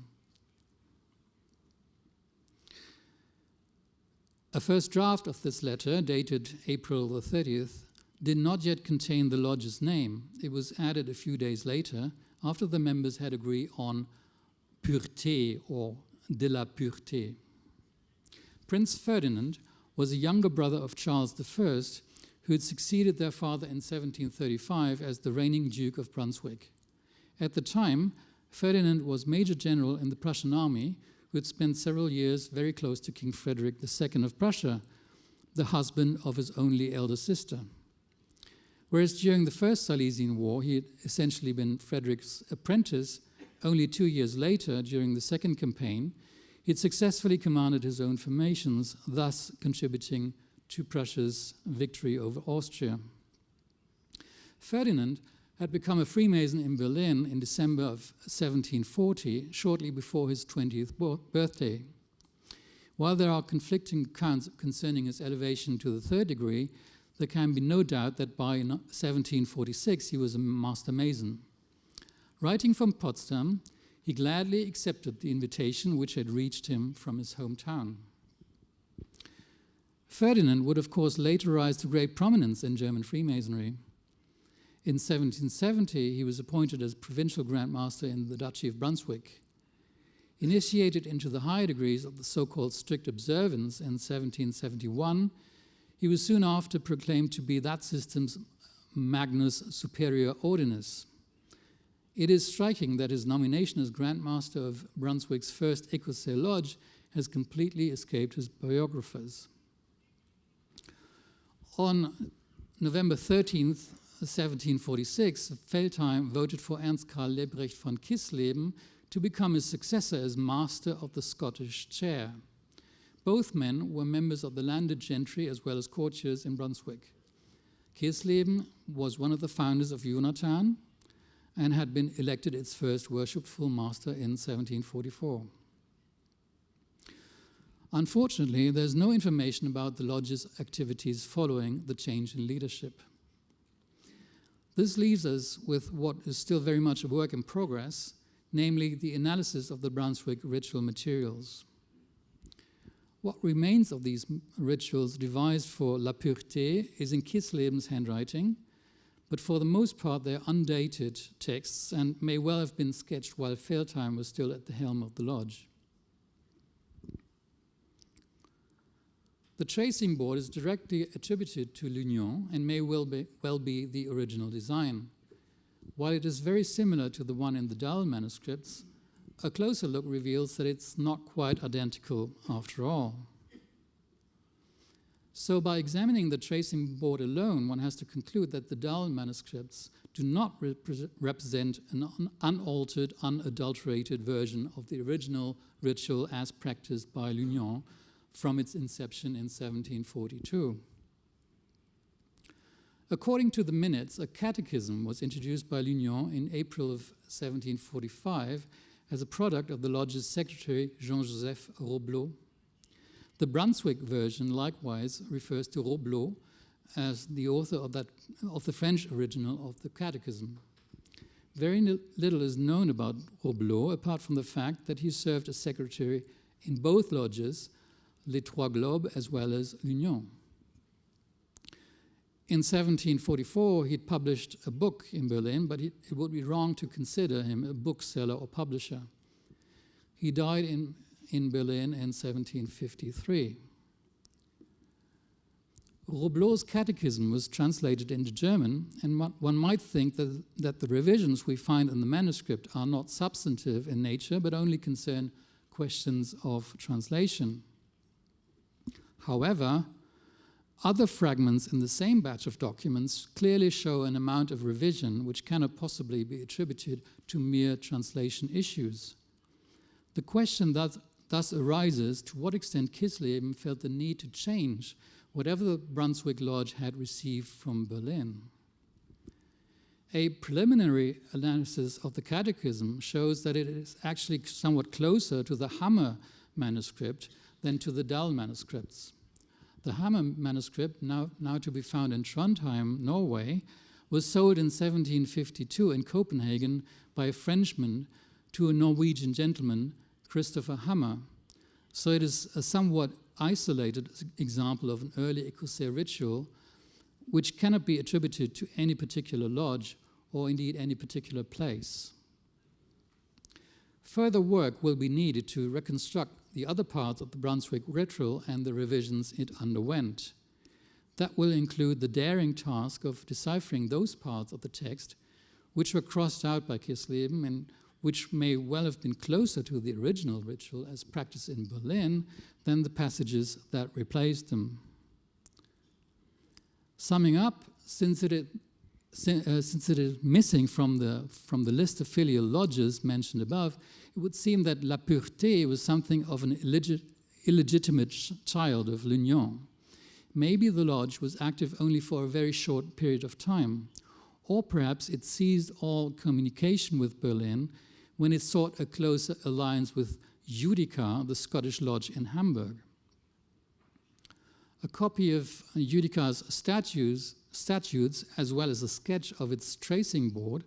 A first draft of this letter, dated April the 30th, did not yet contain the lodge's name. It was added a few days later, after the members had agreed on Pureté or de la Pureté. Prince Ferdinand was a younger brother of Charles I, who had succeeded their father in 1735 as the reigning Duke of Brunswick. At the time, Ferdinand was Major General in the Prussian army, who had spent several years very close to King Frederick II of Prussia, the husband of his only elder sister. Whereas during the First Silesian War, he had essentially been Frederick's apprentice, only 2 years later, during the Second Campaign, he had successfully commanded his own formations, thus contributing to Prussia's victory over Austria. Ferdinand had become a Freemason in Berlin in December of 1740, shortly before his 20th birthday. While there are conflicting accounts concerning his elevation to the 3rd degree, there can be no doubt that by 1746 he was a Master Mason. Writing from Potsdam, he gladly accepted the invitation which had reached him from his hometown. Ferdinand would, of course, later rise to great prominence in German Freemasonry. In 1770, he was appointed as Provincial Grand Master in the Duchy of Brunswick. Initiated into the higher degrees of the so-called strict observance in 1771, he was soon after proclaimed to be that system's Magnus Superior Ordinis. It is striking that his nomination as Grand Master of Brunswick's first Écossais Lodge has completely escaped his biographers. On November 13th, 1746, Veltheim voted for Ernst Karl Lebrecht von Kisleben to become his successor as Master of the Scottish Chair. Both men were members of the landed gentry as well as courtiers in Brunswick. Kisleben was one of the founders of Jonathan and had been elected its first worshipful master in 1744. Unfortunately, there's no information about the lodge's activities following the change in leadership. This leaves us with what is still very much a work in progress, namely the analysis of the Brunswick ritual materials. What remains of these rituals devised for La Pureté is in Kisleben's handwriting, but for the most part they're undated texts and may well have been sketched while Veltheim was still at the helm of the lodge. The tracing board is directly attributed to L'Union and may well be the original design. While it is very similar to the one in the Dahl manuscripts, a closer look reveals that it's not quite identical after all. So by examining the tracing board alone, one has to conclude that the Dahl manuscripts do not represent an unaltered, unadulterated version of the original ritual as practiced by L'Union from its inception in 1742. According to the minutes, a catechism was introduced by L'Union in April of 1745 as a product of the lodge's secretary, Jean-Joseph Roblot. The Brunswick version likewise refers to Roblot as the author of the French original of the catechism. Very little is known about Roblot, apart from the fact that he served as secretary in both lodges, Les Trois Globes as well as L'Union. In 1744, he'd published a book in Berlin, but it would be wrong to consider him a bookseller or publisher. He died in Berlin in 1753. Roblot's catechism was translated into German, and one might think that the revisions we find in the manuscript are not substantive in nature, but only concern questions of translation. However, other fragments in the same batch of documents clearly show an amount of revision which cannot possibly be attributed to mere translation issues. The question thus arises to what extent Kisleben felt the need to change whatever the Brunswick Lodge had received from Berlin. A preliminary analysis of the catechism shows that it is actually somewhat closer to the Hammer manuscript than to the Dahl manuscripts. The Hammer manuscript, now to be found in Trondheim, Norway, was sold in 1752 in Copenhagen by a Frenchman to a Norwegian gentleman, Christopher Hammer. So it is a somewhat isolated example of an early Écossais ritual which cannot be attributed to any particular lodge or indeed any particular place. Further work will be needed to reconstruct the other parts of the Brunswick ritual and the revisions it underwent. That will include the daring task of deciphering those parts of the text which were crossed out by Kisleben and which may well have been closer to the original ritual as practiced in Berlin than the passages that replaced them. Summing up, since it is missing from the list of filial lodges mentioned above, it would seem that La Pureté was something of an illegitimate child of L'Union. Maybe the lodge was active only for a very short period of time, or perhaps it ceased all communication with Berlin when it sought a closer alliance with Judica, the Scottish lodge in Hamburg. A copy of Judica's statutes, as well as a sketch of its tracing board,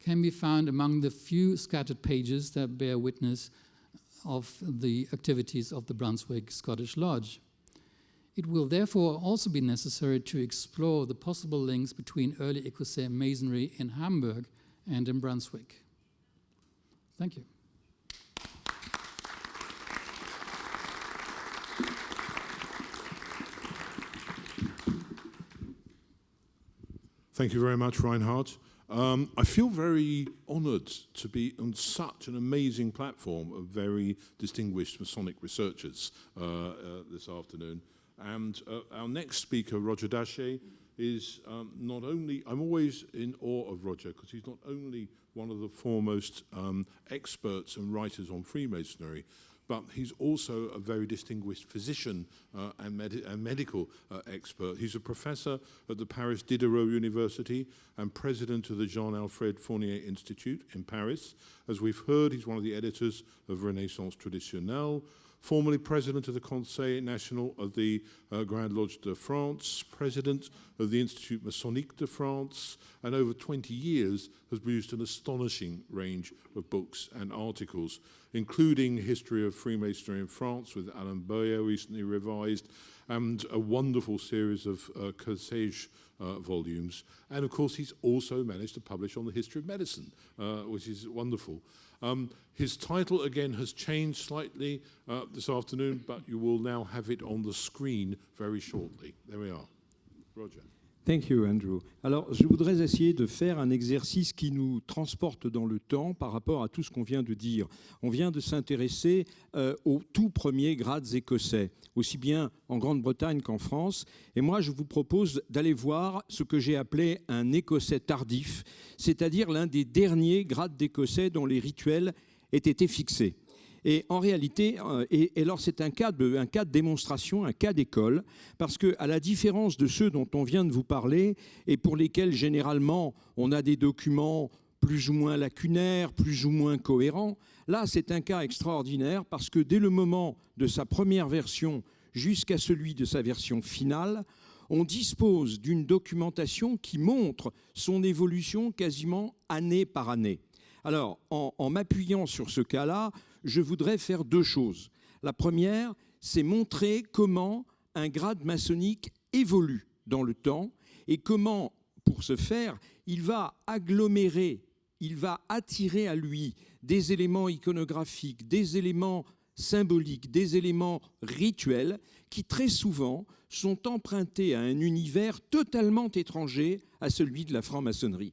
can be found among the few scattered pages that bear witness of the activities of the Brunswick Scottish Lodge. It will therefore also be necessary to explore the possible links between early Écossais masonry in Hamburg and in Brunswick. Thank you. Thank you very much, Reinhard. I feel very honoured to be on such an amazing platform of very distinguished Masonic researchers this afternoon. And our next speaker, Roger Daché, is not only, I'm always in awe of Roger because he's not only one of the foremost experts and writers on Freemasonry, but he's also a very distinguished physician and medical expert. He's a professor at the Paris Diderot University and president of the Jean-Alfred Fournier Institute in Paris. As we've heard, he's one of the editors of Renaissance Traditionnelle, formerly president of the Conseil National of the Grand Lodge de France, president of the Institut Masonique de France, and over 20 years has produced an astonishing range of books and articles, including History of Freemasonry in France with Alain Boyer, recently revised, and a wonderful series of Corsage volumes. And of course, he's also managed to publish on the history of medicine, which is wonderful. His title, again, has changed slightly this afternoon, but you will now have it on the screen very shortly. There we are. Roger. Thank you, Andrew. Alors, je voudrais essayer de faire un exercice qui nous transporte dans le temps par rapport à tout ce qu'on vient de dire. On vient de s'intéresser aux tout premiers grades écossais, aussi bien en Grande-Bretagne qu'en France. Et moi, je vous propose d'aller voir ce que j'ai appelé un écossais tardif, c'est-à-dire l'un des derniers grades d'écossais dont les rituels aient été fixés. Et en réalité, alors c'est un cas de démonstration, un cas d'école, parce qu'à la différence de ceux dont on vient de vous parler, et pour lesquels généralement on a des documents plus ou moins lacunaires, plus ou moins cohérents, là c'est un cas extraordinaire, parce que dès le moment de sa première version jusqu'à celui de sa version finale, on dispose d'une documentation qui montre son évolution quasiment année par année. Alors, en m'appuyant sur ce cas-là, je voudrais faire deux choses. La première, c'est montrer comment un grade maçonnique évolue dans le temps et comment, pour ce faire, il va agglomérer, il va attirer à lui des éléments iconographiques, des éléments symboliques, des éléments rituels qui, très souvent, sont empruntés à un univers totalement étranger à celui de la franc-maçonnerie.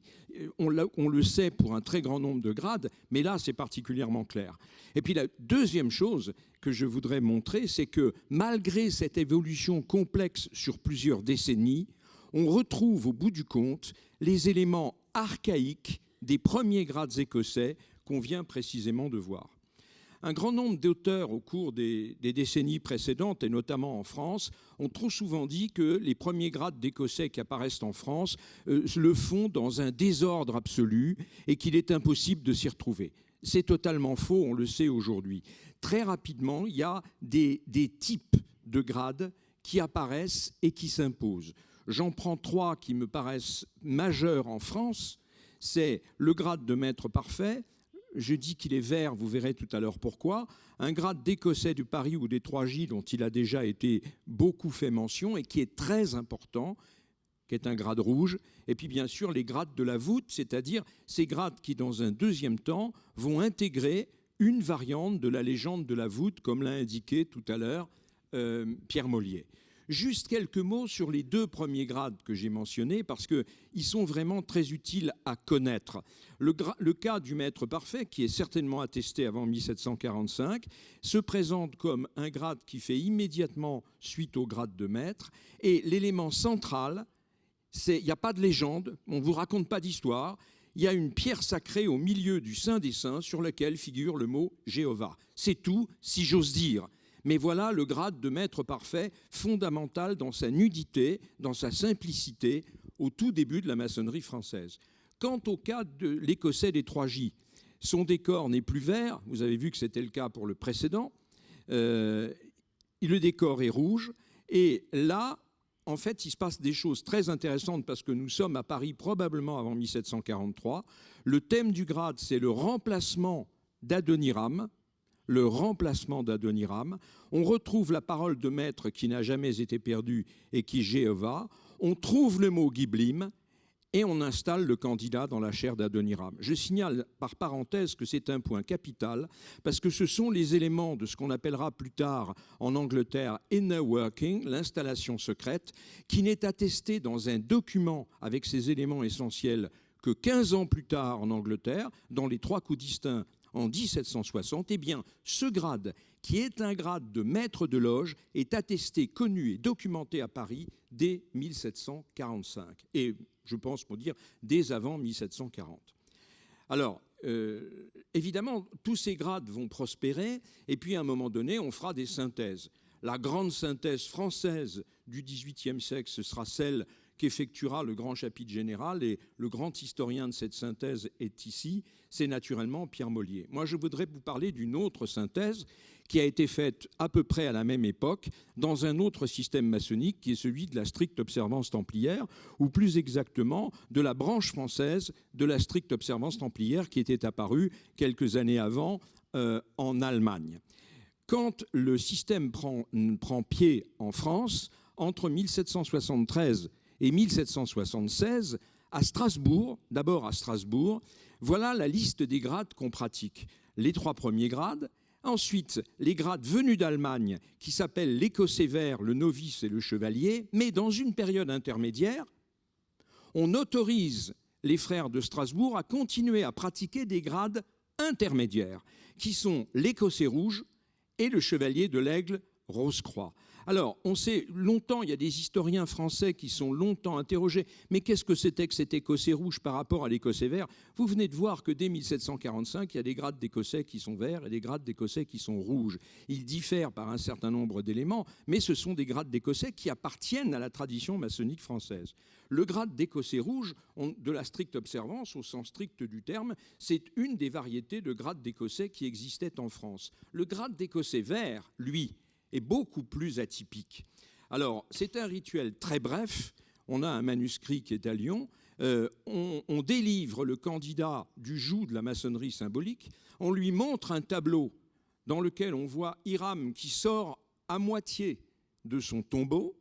On le sait pour un très grand nombre de grades, mais là, c'est particulièrement clair. Et puis la deuxième chose que je voudrais montrer, c'est que malgré cette évolution complexe sur plusieurs décennies, on retrouve au bout du compte les éléments archaïques des premiers grades écossais qu'on vient précisément de voir. Un grand nombre d'auteurs au cours des décennies précédentes, et notamment en France, ont trop souvent dit que les premiers grades d'Écossais qui apparaissent en France le font dans un désordre absolu et qu'il est impossible de s'y retrouver. C'est totalement faux, on le sait aujourd'hui. Très rapidement, il y a des types de grades qui apparaissent et qui s'imposent. J'en prends trois qui me paraissent majeurs en France. C'est le grade de maître parfait. Je dis qu'il est vert, vous verrez tout à l'heure pourquoi. Un grade d'Écossais du Paris ou des 3J dont il a déjà été beaucoup fait mention et qui est très important, qui est un grade rouge. Et puis bien sûr les grades de la voûte, c'est-à-dire ces grades qui dans un deuxième temps vont intégrer une variante de la légende de la voûte, comme l'a indiqué tout à l'heure Pierre Mollier. Juste quelques mots sur les deux premiers grades que j'ai mentionnés, parce qu'ils sont vraiment très utiles à connaître. Le cas du maître parfait, qui est certainement attesté avant 1745, se présente comme un grade qui fait immédiatement suite au grade de maître. Et l'élément central, il n'y a pas de légende, on ne vous raconte pas d'histoire. Il y a une pierre sacrée au milieu du Saint des Saints sur laquelle figure le mot Jéhovah. C'est tout, si j'ose dire. Mais voilà le grade de maître parfait, fondamental dans sa nudité, dans sa simplicité, au tout début de la maçonnerie française. Quant au cas de l'Écossais des 3J, son décor n'est plus vert, vous avez vu que c'était le cas pour le précédent, le décor est rouge, et là, en fait, il se passe des choses très intéressantes parce que nous sommes à Paris probablement avant 1743. Le thème du grade, c'est le remplacement d'Adoniram, on retrouve la parole de maître qui n'a jamais été perdue et qui est Jéhovah, on trouve le mot Giblim et on installe le candidat dans la chaire d'Adoniram. Je signale par parenthèse que c'est un point capital parce que ce sont les éléments de ce qu'on appellera plus tard en Angleterre inner working, l'installation secrète, qui n'est attestée dans un document avec ces éléments essentiels que 15 ans plus tard en Angleterre, dans les 3 coups distincts en 1760, eh bien, ce grade, qui est un grade de maître de loge, est attesté, connu et documenté à Paris dès 1745. Et je pense pour dire dès avant 1740. Alors, évidemment, tous ces grades vont prospérer, et puis à un moment donné, on fera des synthèses. La grande synthèse française du XVIIIe siècle, ce sera celle qu'effectuera le grand chapitre général, et le grand historien de cette synthèse est ici, c'est naturellement Pierre Mollier. Moi, je voudrais vous parler d'une autre synthèse qui a été faite à peu près à la même époque dans un autre système maçonnique qui est celui de la stricte observance templière, ou plus exactement de la branche française de la stricte observance templière qui était apparue quelques années avant en Allemagne. quand le système prend pied en France, entre 1773 et 1776, à Strasbourg, d'abord à Strasbourg, voilà la liste des grades qu'on pratique. Les 3 premiers grades, ensuite les grades venus d'Allemagne qui s'appellent l'écossais vert, le novice et le chevalier, mais dans une période intermédiaire, on autorise les frères de Strasbourg à continuer à pratiquer des grades intermédiaires, qui sont l'écossais rouge et le chevalier de l'aigle Rose-Croix. Alors, on sait longtemps, il y a des historiens français qui sont longtemps interrogés, mais qu'est-ce que c'était que cet écossais rouge par rapport à l'écossais vert? Vous venez de voir que dès 1745, il y a des grades d'écossais qui sont verts et des grades d'écossais qui sont rouges. Ils diffèrent par un certain nombre d'éléments, mais ce sont des grades d'écossais qui appartiennent à la tradition maçonnique française. Le grade d'écossais rouge, de la stricte observance, au sens strict du terme, c'est une des variétés de grades d'écossais qui existaient en France. Le grade d'écossais vert, lui, est beaucoup plus atypique. Alors, c'est un rituel très bref. On a un manuscrit qui est à Lyon. On délivre le candidat du joug de la maçonnerie symbolique. On lui montre un tableau dans lequel on voit Hiram qui sort à moitié de son tombeau.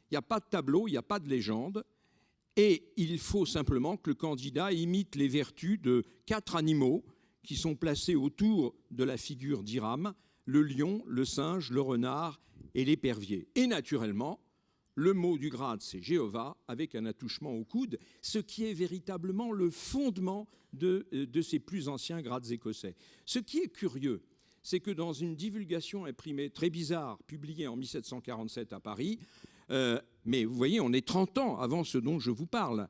Il n'y a pas de tableau, il n'y a pas de légende. Et il faut simplement que le candidat imite les vertus de 4 animaux qui sont placés autour de la figure d'Hiram: le lion, le singe, le renard et l'épervier. Et naturellement, le mot du grade, c'est Jéhovah, avec un attouchement au coude, ce qui est véritablement le fondement de ces plus anciens grades écossais. Ce qui est curieux, c'est que dans une divulgation imprimée très bizarre, publiée en 1747 à Paris, mais vous voyez, on est 30 ans avant ce dont je vous parle,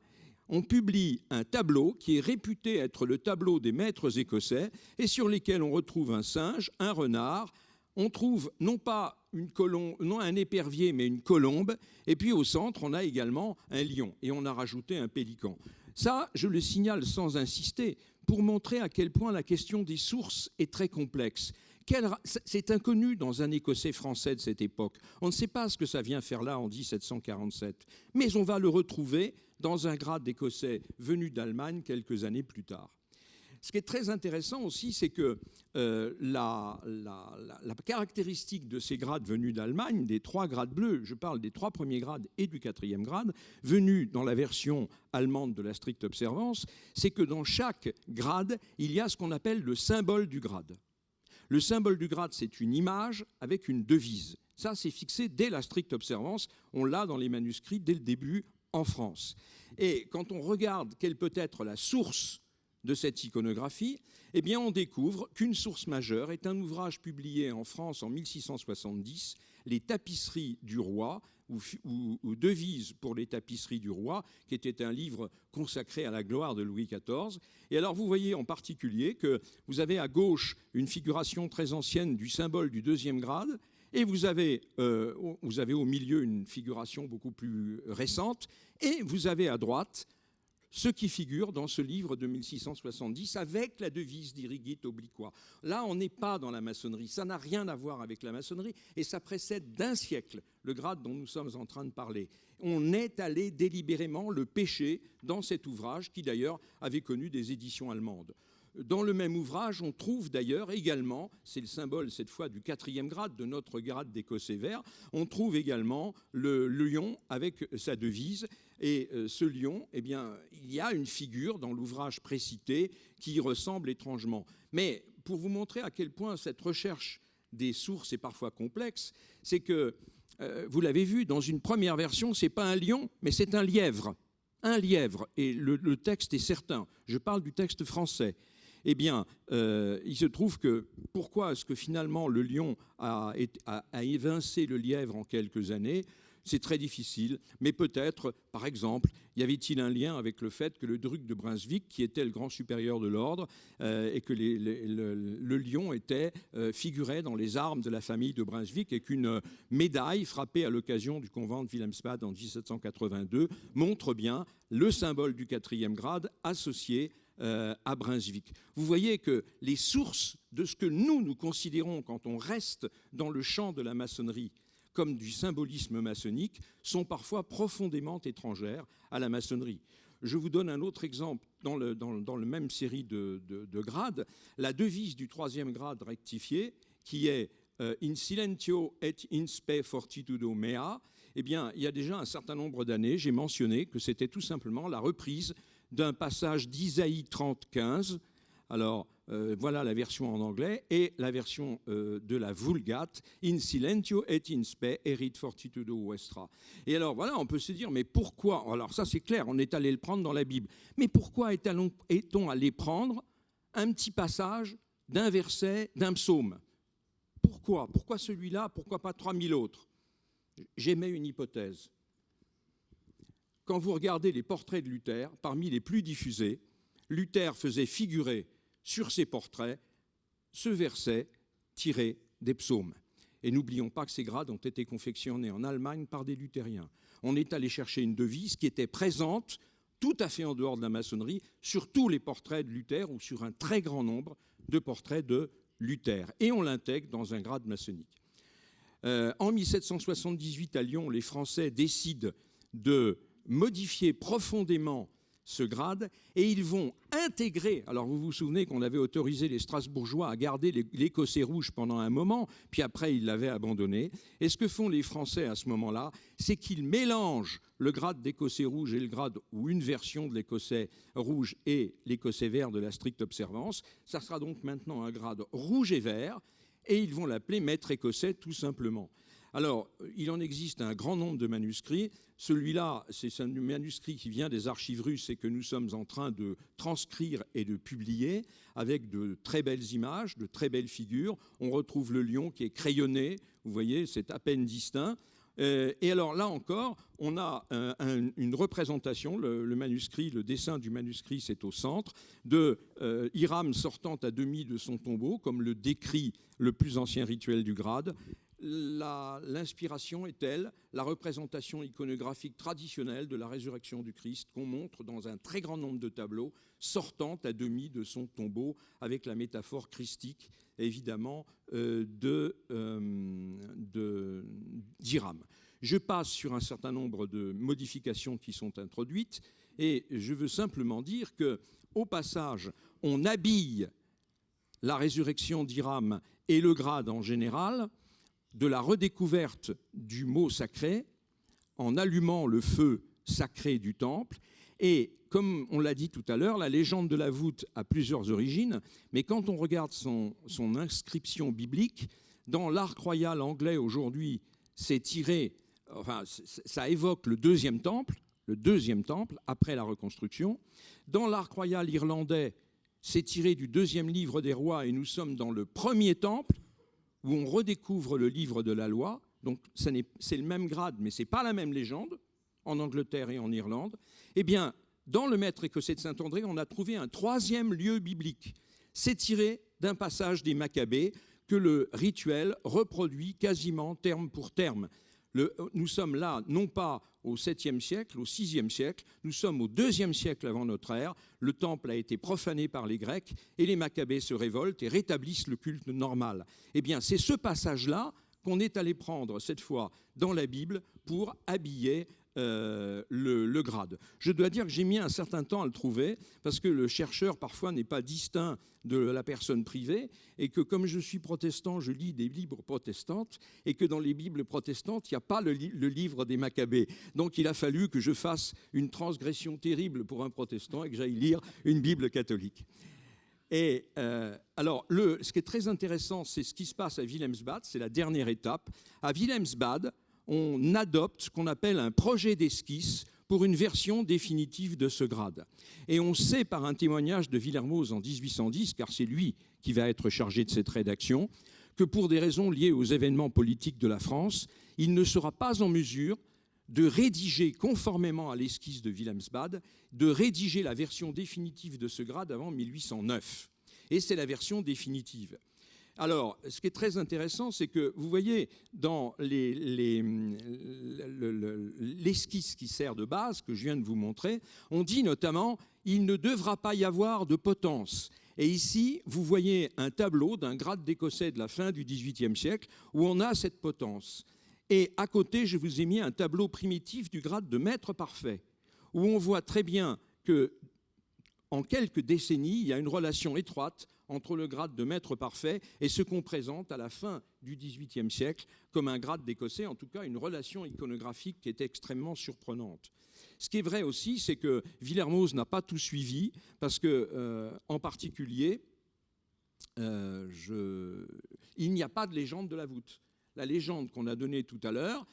on publie un tableau qui est réputé être le tableau des maîtres écossais et sur lesquels on retrouve un singe, un renard, on trouve non pas un épervier, mais une colombe, et puis au centre, on a également un lion, et on a rajouté un pélican. Ça, je le signale sans insister, pour montrer à quel point la question des sources est très complexe. C'est inconnu dans un Écossais français de cette époque. On ne sait pas ce que ça vient faire là en 1747, mais on va le retrouver dans un grade d'Écossais venu d'Allemagne quelques années plus tard. Ce qui est très intéressant aussi, c'est que la caractéristique de ces grades venus d'Allemagne, des 3 grades bleus, je parle des 3 premiers grades et du 4e grade, venus dans la version allemande de la stricte observance, c'est que dans chaque grade, il y a ce qu'on appelle le symbole du grade. Le symbole du grade, c'est une image avec une devise. Ça, c'est fixé dès la stricte observance. On l'a dans les manuscrits dès le début en France. Et quand on regarde quelle peut être la source de cette iconographie, eh bien, on découvre qu'une source majeure est un ouvrage publié en France en 1670, Les tapisseries du roi, ou Devises pour les tapisseries du roi, qui était un livre consacré à la gloire de Louis XIV. Et alors, vous voyez en particulier que vous avez à gauche une figuration très ancienne du symbole du 2e grade, et vous avez au milieu une figuration beaucoup plus récente, et vous avez à droite ce qui figure dans ce livre de 1670 avec la devise d'Irigit Obliqua. Là, on n'est pas dans la maçonnerie, ça n'a rien à voir avec la maçonnerie et ça précède d'1 siècle le grade dont nous sommes en train de parler. On est allé délibérément le pêcher dans cet ouvrage qui d'ailleurs avait connu des éditions allemandes. Dans le même ouvrage, on trouve d'ailleurs également, c'est le symbole cette fois du 4e grade, de notre grade d'écossais vert, on trouve également le lion avec sa devise. Et ce lion, eh bien, il y a une figure dans l'ouvrage précité qui y ressemble étrangement. Mais pour vous montrer à quel point cette recherche des sources est parfois complexe, c'est que, vous l'avez vu, dans une première version, ce n'est pas un lion, mais c'est un lièvre. Un lièvre. Et le texte est certain. Je parle du texte français. Eh bien, il se trouve que pourquoi est-ce que finalement le lion a évincé le lièvre en quelques années ? C'est très difficile, mais peut-être, par exemple, y avait-il un lien avec le fait que le duc de Brunswick, qui était le grand supérieur de l'ordre, et que le lion figurait dans les armes de la famille de Brunswick, et qu'une médaille frappée à l'occasion du convent de Wilhelmsbad en 1782 montre bien le symbole du 4e grade associé à Brunswick. Vous voyez que les sources de ce que nous considérons quand on reste dans le champ de la maçonnerie comme du symbolisme maçonnique sont parfois profondément étrangères à la maçonnerie. Je vous donne un autre exemple dans le même série de grades. La devise du 3e grade rectifié, qui est in silentio et in spe fortitudo mea, eh bien, il y a déjà un certain nombre d'années, j'ai mentionné que c'était tout simplement la reprise d'un passage d'Isaïe 30:15. Alors, voilà la version en anglais et la version de la Vulgate, in silentio et in spe erit fortitudo vestra. Et alors, voilà, on peut se dire, mais pourquoi? Alors, ça, c'est clair, on est allé le prendre dans la Bible. Mais pourquoi est-on allé prendre un petit passage d'un verset, d'un psaume? Pourquoi? Pourquoi celui-là? Pourquoi pas 3000 autres? J'émets une hypothèse. Quand vous regardez les portraits de Luther, parmi les plus diffusés, Luther faisait figurer sur ses portraits ce verset tiré des psaumes. Et n'oublions pas que ces grades ont été confectionnés en Allemagne par des luthériens. On est allé chercher une devise qui était présente, tout à fait en dehors de la maçonnerie, sur tous les portraits de Luther ou sur un très grand nombre de portraits de Luther. Et on l'intègre dans un grade maçonnique. En 1778, à Lyon, les Français décident de modifier profondément ce grade et ils vont intégrer, alors vous vous souvenez qu'on avait autorisé les Strasbourgeois à garder l'écossais rouge pendant un moment, puis après ils l'avaient abandonné. Et ce que font les Français à ce moment-là, c'est qu'ils mélangent le grade d'écossais rouge et le grade ou une version de l'écossais rouge et l'écossais vert de la stricte observance. Ça sera donc maintenant un grade rouge et vert et ils vont l'appeler maître écossais tout simplement. Alors, il en existe un grand nombre de manuscrits. Celui-là, c'est un manuscrit qui vient des archives russes et que nous sommes en train de transcrire et de publier avec de très belles images, de très belles figures. On retrouve le lion qui est crayonné, vous voyez, c'est à peine distinct. Et alors là encore, on a une représentation, le manuscrit, le dessin du manuscrit, c'est au centre, de Hiram sortant à demi de son tombeau, comme le décrit le plus ancien rituel du grade. L'inspiration est telle, la représentation iconographique traditionnelle de la résurrection du Christ qu'on montre dans un très grand nombre de tableaux, sortant à demi de son tombeau, avec la métaphore christique, évidemment, d'Hiram. Je passe sur un certain nombre de modifications qui sont introduites, et je veux simplement dire qu'au passage, on habille la résurrection d'Hiram et le grade en général de la redécouverte du mot sacré en allumant le feu sacré du temple. Et comme on l'a dit tout à l'heure, la légende de la voûte a plusieurs origines, mais quand on regarde son inscription biblique, dans l'arc royal anglais aujourd'hui, c'est tiré, enfin, ça évoque le deuxième temple après la reconstruction. Dans l'arc royal irlandais, c'est tiré du deuxième livre des rois et nous sommes dans le premier temple, où on redécouvre le livre de la loi. Donc c'est le même grade, mais ce n'est pas la même légende, en Angleterre et en Irlande. Eh bien, dans le Maître écossais de Saint-André, on a trouvé un troisième lieu biblique. C'est tiré d'un passage des Maccabées que le rituel reproduit quasiment terme pour terme. Nous sommes là, non pas au 7e siècle, au 6e siècle, nous sommes au 2e siècle avant notre ère. Le temple a été profané par les Grecs et les Maccabées se révoltent et rétablissent le culte normal. Eh bien, c'est ce passage-là qu'on est allé prendre cette fois dans la Bible pour habiller le grade. Je dois dire que j'ai mis un certain temps à le trouver parce que le chercheur parfois n'est pas distinct de la personne privée et que comme je suis protestant, je lis des Bibles protestantes et que dans les Bibles protestantes, il n'y a pas le livre des Maccabées. Donc il a fallu que je fasse une transgression terrible pour un protestant et que j'aille lire une Bible catholique. Et alors, ce qui est très intéressant, c'est ce qui se passe à Wilhelmsbad, c'est la dernière étape. À Wilhelmsbad, on adopte ce qu'on appelle un projet d'esquisse pour une version définitive de ce grade. Et on sait par un témoignage de Villermoz en 1810, car c'est lui qui va être chargé de cette rédaction, que pour des raisons liées aux événements politiques de la France, il ne sera pas en mesure de rédiger, conformément à l'esquisse de Wilhelmsbad, de rédiger la version définitive de ce grade avant 1809. Et c'est la version définitive. Alors, ce qui est très intéressant, c'est que vous voyez dans l'esquisse qui sert de base, que je viens de vous montrer, on dit notamment « il ne devra pas y avoir de potence ». Et ici, vous voyez un tableau d'un grade d'écossais de la fin du XVIIIe siècle où on a cette potence. Et à côté, je vous ai mis un tableau primitif du grade de maître parfait, où on voit très bien que en quelques décennies, il y a une relation étroite entre le grade de maître parfait et ce qu'on présente à la fin du XVIIIe siècle comme un grade d'Écossais, en tout cas une relation iconographique qui est extrêmement surprenante. Ce qui est vrai aussi, c'est que Villermoz n'a pas tout suivi, parce que, en particulier, il n'y a pas de légende de la voûte. La légende qu'on a donnée tout à l'heure,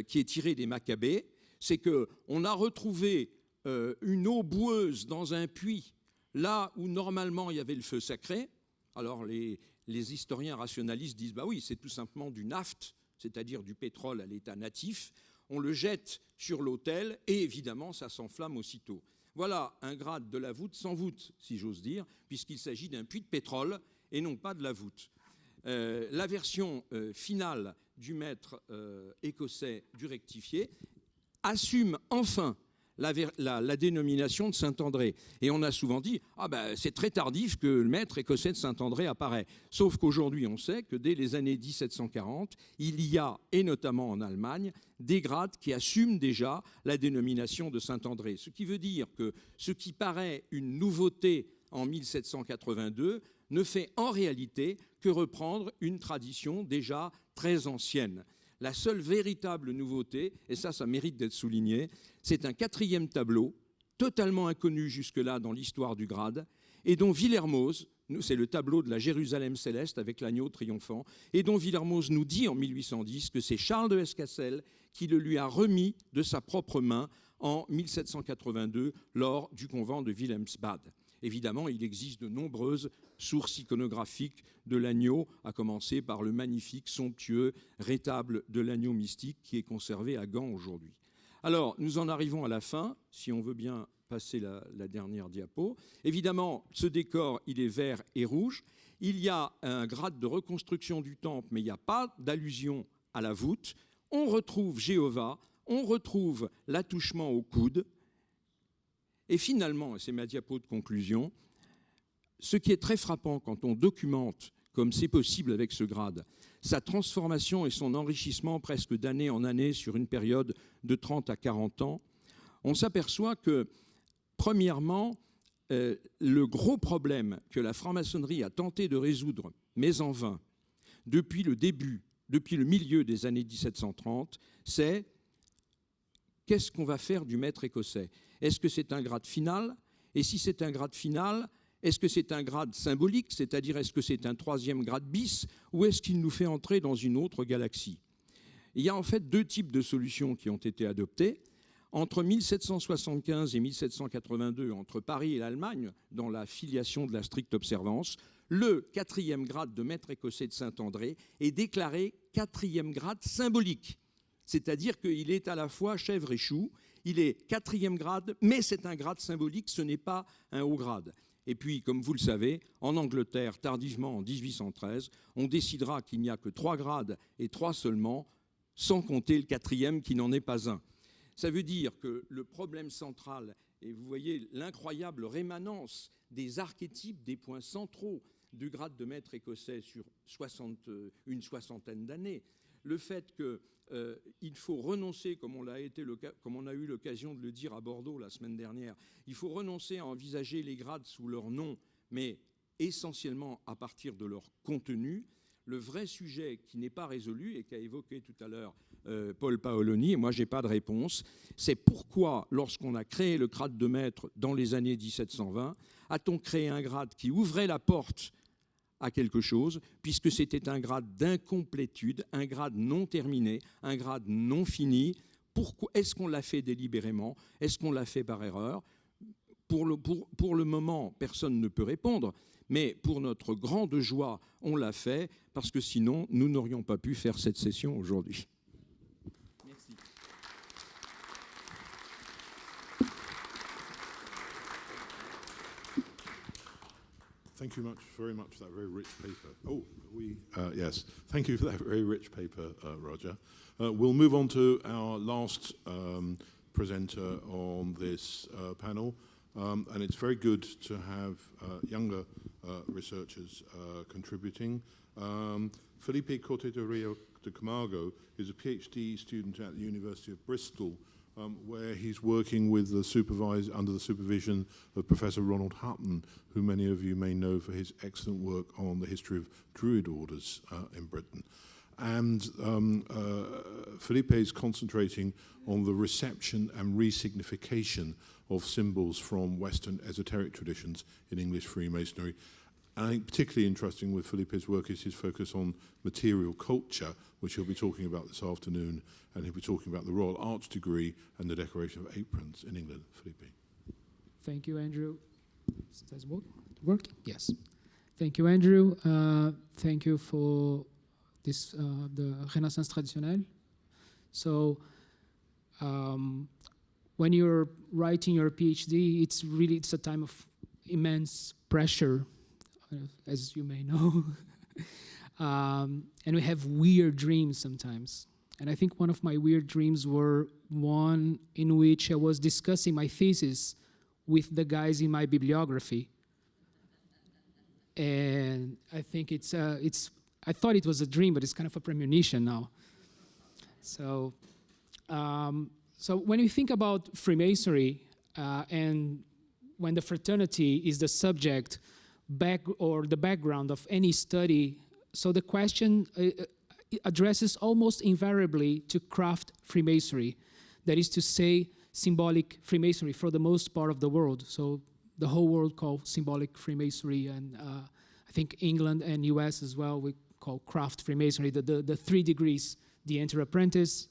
qui est tirée des Maccabées, c'est qu'on a retrouvé une eau boueuse dans un puits, là où normalement il y avait le feu sacré. Alors les historiens rationalistes disent, bah oui, c'est tout simplement du naphte, c'est-à-dire du pétrole à l'état natif. On le jette sur l'autel et évidemment ça s'enflamme aussitôt. Voilà un grade de la voûte sans voûte, si j'ose dire, puisqu'il s'agit d'un puits de pétrole et non pas de la voûte. La version finale du maître écossais du rectifié assume enfin la dénomination de Saint-André. Et on a souvent dit, c'est très tardif que le maître écossais de Saint-André apparaît. Sauf qu'aujourd'hui, on sait que dès les années 1740, il y a, et notamment en Allemagne, des grades qui assument déjà la dénomination de Saint-André. Ce qui veut dire que ce qui paraît une nouveauté en 1782 ne fait en réalité que reprendre une tradition déjà très ancienne. La seule véritable nouveauté, et ça mérite d'être souligné, c'est un 4e tableau, totalement inconnu jusque-là dans l'histoire du grade, et dont Villermoz, c'est le tableau de la Jérusalem céleste avec l'agneau triomphant, et dont Villermoz nous dit en 1810 que c'est Charles de Hesse-Cassel qui le lui a remis de sa propre main en 1782 lors du convent de Wilhelmsbad. Évidemment, il existe de nombreuses sources iconographiques de l'agneau, à commencer par le magnifique, somptueux rétable de l'agneau mystique qui est conservé à Gand aujourd'hui. Alors, nous en arrivons à la fin, si on veut bien passer la dernière diapo. Évidemment, ce décor, il est vert et rouge. Il y a un grade de reconstruction du temple, mais il n'y a pas d'allusion à la voûte. On retrouve Jéhovah, on retrouve l'attouchement au coude. Et finalement, et c'est ma diapo de conclusion, ce qui est très frappant quand on documente, comme c'est possible avec ce grade, sa transformation et son enrichissement presque d'année en année sur une période de 30 à 40 ans, on s'aperçoit que, premièrement, le gros problème que la franc-maçonnerie a tenté de résoudre, mais en vain, depuis le milieu des années 1730, c'est qu'est-ce qu'on va faire du maître écossais ? Est-ce que c'est un grade final ? Et si c'est un grade final, est-ce que c'est un grade symbolique, c'est-à-dire est-ce que c'est un 3e grade bis, ou est-ce qu'il nous fait entrer dans une autre galaxie ? Il y a en fait 2 types de solutions qui ont été adoptées. Entre 1775 et 1782, entre Paris et l'Allemagne, dans la filiation de la stricte observance, le 4e grade de maître écossais de Saint-André est déclaré 4e grade symbolique. C'est-à-dire qu'il est à la fois chèvre et chou, il est 4e grade, mais c'est un grade symbolique, ce n'est pas un haut grade. Et puis, comme vous le savez, en Angleterre, tardivement en 1813, on décidera qu'il n'y a que 3 grades et 3 seulement, sans compter le 4e qui n'en est pas un. Ça veut dire que le problème central, et vous voyez l'incroyable rémanence des archétypes, des points centraux du grade de maître écossais sur une soixantaine d'années, le fait qu'il faut renoncer, comme on a eu l'occasion de le dire à Bordeaux la semaine dernière, il faut renoncer à envisager les grades sous leur nom, mais essentiellement à partir de leur contenu. Le vrai sujet qui n'est pas résolu et qu'a évoqué tout à l'heure Paul Paoloni, et moi je n'ai pas de réponse, c'est pourquoi, lorsqu'on a créé le grade de maître dans les années 1720, a-t-on créé un grade qui ouvrait la porte à quelque chose, puisque c'était un grade d'incomplétude, un grade non terminé, un grade non fini. Pourquoi est-ce qu'on l'a fait délibérément ? Est-ce qu'on l'a fait par erreur ? Pour le moment, personne ne peut répondre, mais pour notre grande joie, on l'a fait, parce que sinon, nous n'aurions pas pu faire cette session aujourd'hui. Merci. Thank you very much for that very rich paper. Yes, thank you for that very rich paper, Roger. We'll move on to our last presenter on this panel, and it's very good to have younger researchers contributing. Felipe Corte de Rio de Camargo is a PhD student at the University of Bristol, where he's working with under the supervision of Professor Ronald Hutton, who many of you may know for his excellent work on the history of Druid orders in Britain. And Felipe is concentrating on the reception and resignification of symbols from Western esoteric traditions in English Freemasonry. And I think particularly interesting with Felipe's work is his focus on material culture, which he'll be talking about this afternoon, and he'll be talking about the Royal Arch degree and the decoration of aprons in England. Felipe. Thank you, Andrew. Does it work? Yes. Thank you, Andrew. Thank you for this, the Renaissance Traditionnelle. So, when you're writing your PhD, it's a time of immense pressure, as you may know. And we have weird dreams sometimes. And I think one of my weird dreams were one in which I was discussing my thesis with the guys in my bibliography. And I think I thought it was a dream, but it's kind of a premonition now. So when you think about Freemasonry and when the fraternity is the subject or the background of any study, so the question addresses almost invariably to craft Freemasonry, that is to say, symbolic Freemasonry for the most part of the world. So the whole world calls symbolic Freemasonry, and I think England and US as well, we call craft Freemasonry, the 3 degrees, the enter-apprentice,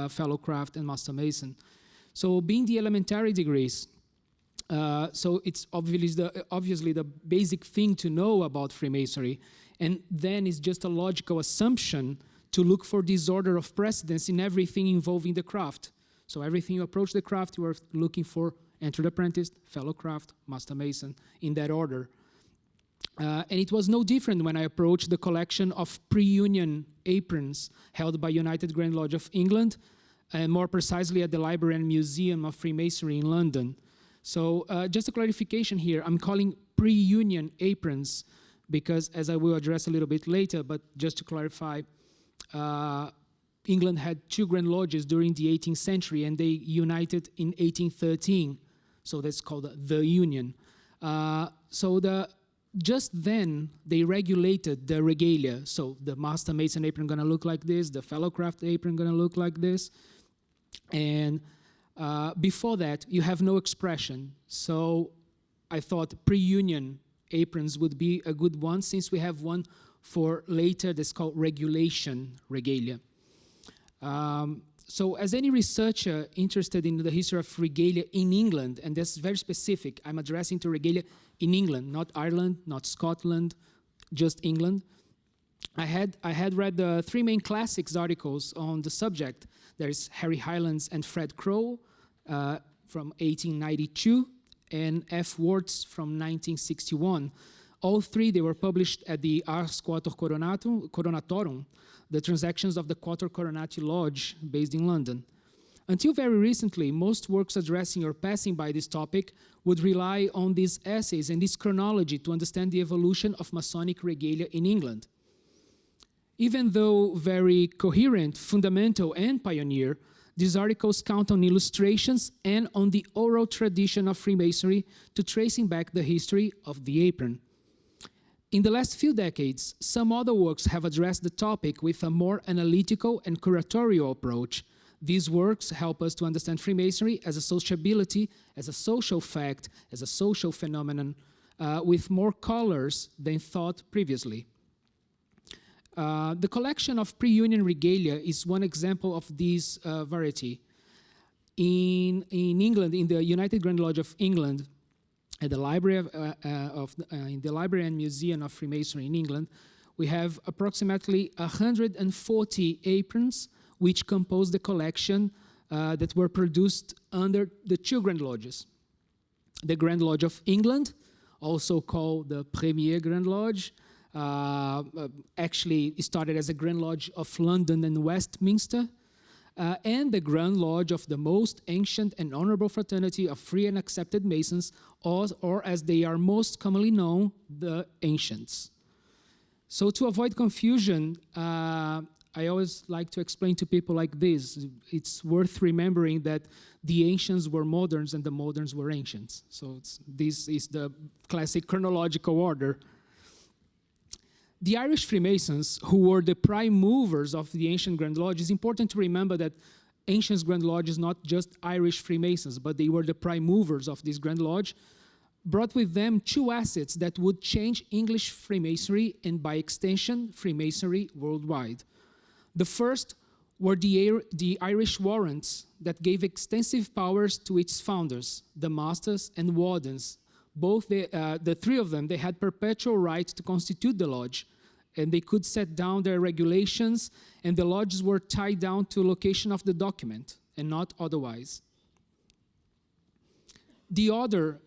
fellow craft, and master mason. So being the elementary degrees, so it's obviously the basic thing to know about Freemasonry, and then it's just a logical assumption to look for this order of precedence in everything involving the craft. So everything you approach the craft, you are looking for entered apprentice, fellow craft, master mason, in that order. And it was no different when I approached the collection of pre-Union aprons held by United Grand Lodge of England, and more precisely at the Library and Museum of Freemasonry in London. So just a clarification here, I'm calling pre-Union aprons because, as I will address a little bit later, but just to clarify, England had 2 Grand Lodges during the 18th century, and they united in 1813. So that's called the Union. Just then, they regulated the regalia. So the master mason apron going to look like this, the fellow craft apron going to look like this. And before that, you have no expression. So I thought pre-Union aprons would be a good one, since we have one for later that's called regulation regalia. So as any researcher interested in the history of regalia in England, and that's very specific, I'm addressing to regalia in England, not Ireland, not Scotland, just England. I had read the 3 main classics articles on the subject. There's Harry Hylands and Fred Crowe from 1892, and F. Worts from 1961. All 3, they were published at the Ars Quator Coronatorum, the Transactions of the Quator Coronati Lodge, based in London. Until very recently, most works addressing or passing by this topic would rely on these essays and this chronology to understand the evolution of Masonic regalia in England. Even though very coherent, fundamental, and pioneer, these articles count on illustrations and on the oral tradition of Freemasonry to tracing back the history of the apron. In the last few decades, some other works have addressed the topic with a more analytical and curatorial approach. These works help us to understand Freemasonry as a sociability, as a social fact, as a social phenomenon, with more colors than thought previously. The collection of pre-Union regalia is one example of this variety. In England, in the United Grand Lodge of England, at the Library in the Library and Museum of Freemasonry in England, we have approximately 140 aprons which compose the collection that were produced under the 2 Grand Lodges. The Grand Lodge of England, also called the Premier Grand Lodge, actually started as a Grand Lodge of London and Westminster, and the Grand Lodge of the most ancient and honorable fraternity of free and accepted Masons, or as they are most commonly known, the Ancients. So to avoid confusion, I always like to explain to people like this. It's worth remembering that the ancients were moderns and the moderns were ancients. So this is the classic chronological order. The Irish Freemasons, who were the prime movers of the ancient Grand Lodge, it's important to remember that ancient Grand Lodge is not just Irish Freemasons, but they were the prime movers of this Grand Lodge, brought with them two assets that would change English Freemasonry and, by extension, Freemasonry worldwide. The first were the Irish warrants that gave extensive powers to its founders, the masters and wardens. Both the three of them, they had perpetual right to constitute the lodge, and they could set down their regulations, and the lodges were tied down to location of the document and not otherwise. The other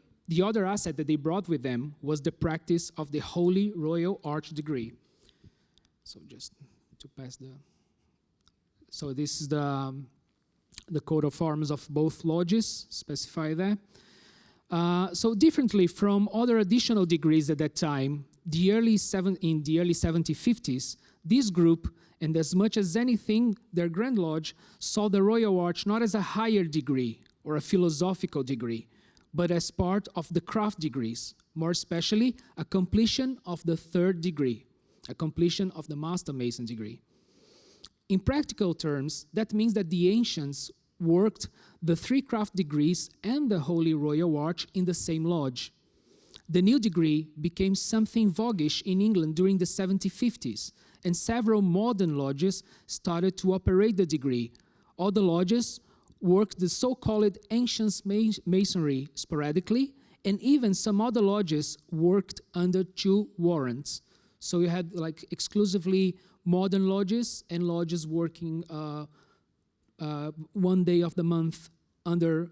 asset that they brought with them was the practice of the Holy Royal Arch degree. So just to pass the... So this is the coat of arms of both lodges, specify that. So differently from other additional degrees at that time, in the early 1750s, this group, and as much as anything, their Grand Lodge, saw the Royal Arch not as a higher degree or a philosophical degree, but as part of the craft degrees, more especially a completion of the third degree, a completion of the Master Mason degree. In practical terms, that means that the ancients worked the three craft degrees and the Holy Royal Arch in the same lodge. The new degree became something voguish in England during the 1750s, and several modern lodges started to operate the degree. All the lodges worked the so-called ancient masonry sporadically, and even some other lodges worked under two warrants. So you had like exclusively modern lodges and lodges working one day of the month under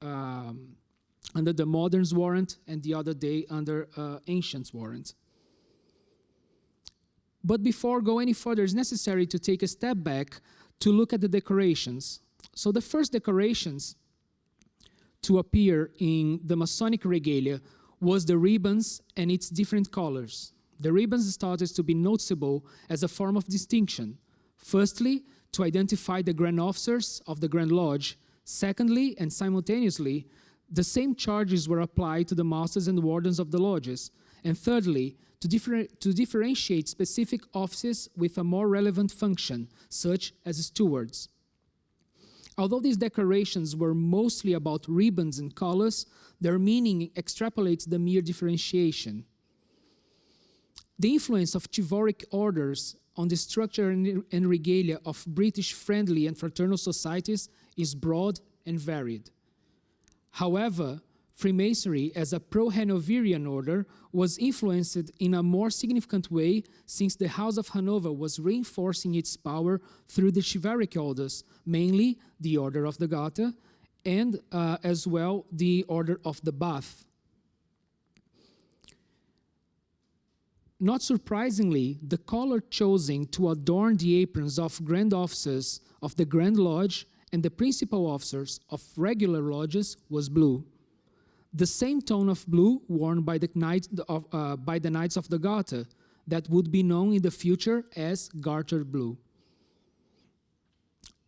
the moderns warrant and the other day under ancients warrant. But before going any further, it's necessary to take a step back to look at the decorations. So the first decorations to appear in the Masonic regalia was the ribbons and its different colors. The ribbons started to be noticeable as a form of distinction. Firstly, to identify the Grand Officers of the Grand Lodge. Secondly, and simultaneously, the same charges were applied to the Masters and Wardens of the Lodges. And thirdly, to differentiate specific offices with a more relevant function, such as stewards. Although these decorations were mostly about ribbons and colors, their meaning extrapolates the mere differentiation. The influence of chivalric orders on the structure and regalia of British friendly and fraternal societies is broad and varied. However, Freemasonry as a pro-Hanoverian order was influenced in a more significant way since the House of Hanover was reinforcing its power through the chivalric orders, mainly the Order of the Garter and as well the Order of the Bath. Not surprisingly, the color chosen to adorn the aprons of Grand Officers of the Grand Lodge and the principal officers of regular lodges was blue. The same tone of blue worn by the Knights of the Garter that would be known in the future as Garter Blue.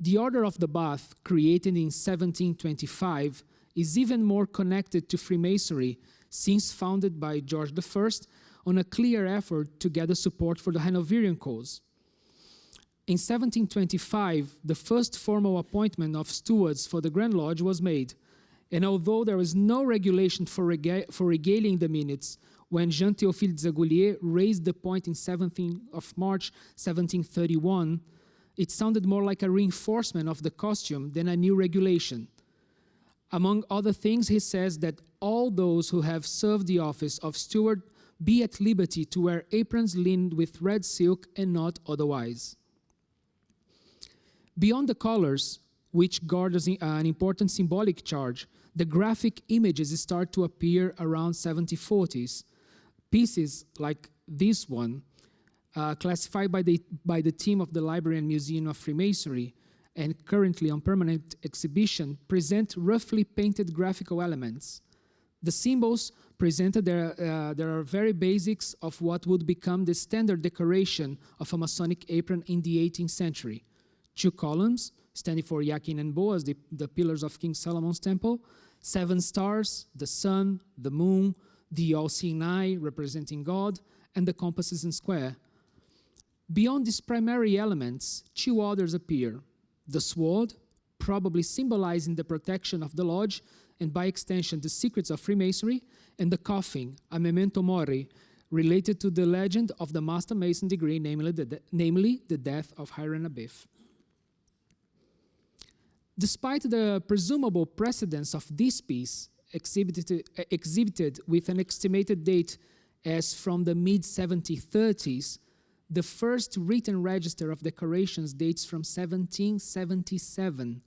The Order of the Bath, created in 1725, is even more connected to Freemasonry since founded by George I on a clear effort to gather support for the Hanoverian cause. In 1725, the first formal appointment of stewards for the Grand Lodge was made, and although there was no regulation for regaling the minutes, when Jean Théophile Desaguliers raised the point in 17th of March 1731, it sounded more like a reinforcement of the costume than a new regulation. Among other things, he says that all those who have served the office of steward be at liberty to wear aprons lined with red silk and not otherwise. Beyond the colors, which garners an important symbolic charge, the graphic images start to appear around 1740s. Pieces like this one, classified by the team of the Library and Museum of Freemasonry, and currently on permanent exhibition, present roughly painted graphical elements. The symbols presented there are very basics of what would become the standard decoration of a Masonic apron in the 18th century. 2 columns, standing for Yakin and Boaz, the pillars of King Solomon's temple, 7 stars, the sun, the moon, the all-seeing eye representing God, and the compasses and square. Beyond these primary elements, 2 others appear. The sword, probably symbolizing the protection of the lodge, and by extension the secrets of Freemasonry, and the coffin, a memento mori, related to the legend of the Master Mason degree, namely the death of Hiram Abiff. Despite the presumable precedence of this piece, exhibited with an estimated date as from the mid-1730s, the first written register of decorations dates from 1777.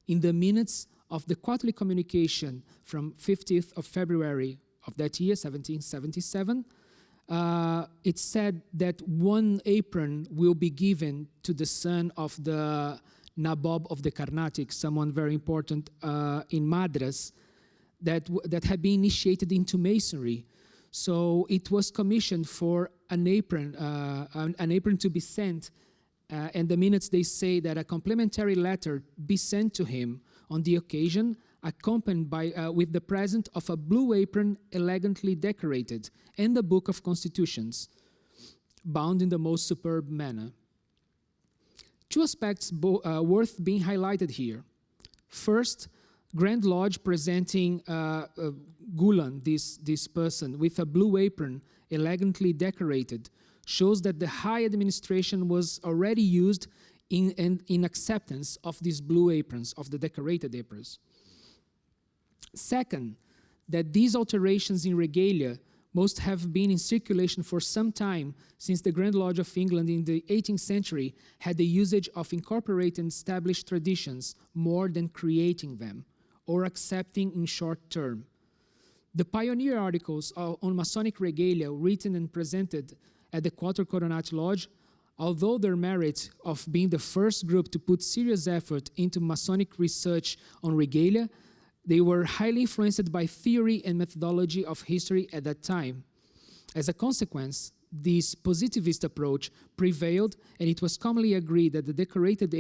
In the minutes of the quarterly communication from 50th of February of that year, 1777, it said that 1 apron will be given to the son of the Nabob of the Carnatic, someone very important in Madras, that had been initiated into Masonry. So it was commissioned for an apron to be sent, and the minutes they say that a complimentary letter be sent to him on the occasion, accompanied with the present of a blue apron elegantly decorated and the Book of Constitutions, bound in the most superb manner. 2 aspects worth being highlighted here. First, Grand Lodge presenting Gulan, this person, with a blue apron elegantly decorated, shows that the high administration was already used in acceptance of these blue aprons, of the decorated aprons. Second, that these alterations in regalia must have been in circulation for some time, since the Grand Lodge of England in the 18th century had the usage of incorporating established traditions more than creating them, or accepting in short term. The pioneer articles on Masonic regalia written and presented at the Quattro Coronati Lodge, although their merit of being the first group to put serious effort into Masonic research on regalia, they were highly influenced by theory and methodology of history at that time. As a consequence, this positivist approach prevailed, and it was commonly agreed that the decorated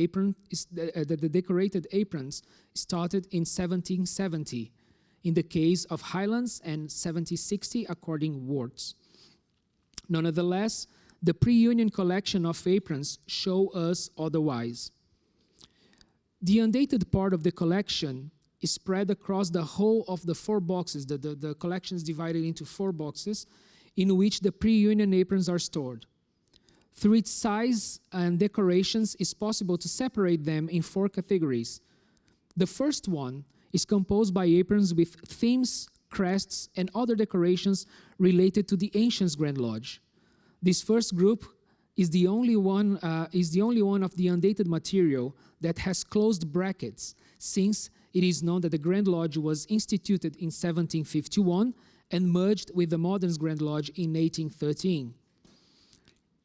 aprons started in 1770, in the case of Highlands, and 1760 according Wards. Nonetheless, the pre-Union collection of aprons show us otherwise. The undated part of the collection is spread across the whole of the 4 boxes. The collection is divided into 4 boxes in which the pre-Union aprons are stored. Through its size and decorations, it's possible to separate them in 4 categories. The first one is composed by aprons with themes, crests, and other decorations related to the ancient Grand Lodge. This first group is the only one of the undated material that has closed brackets, since it is known that the Grand Lodge was instituted in 1751 and merged with the modern Grand Lodge in 1813.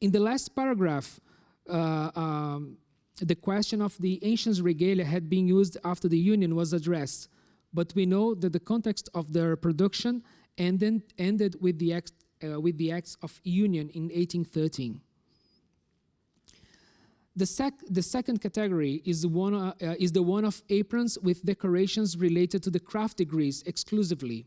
In the last paragraph, the question of the ancient regalia had been used after the Union was addressed, but we know that the context of their production ended with the Acts of Union in 1813. The second category is the one of aprons with decorations related to the craft degrees exclusively.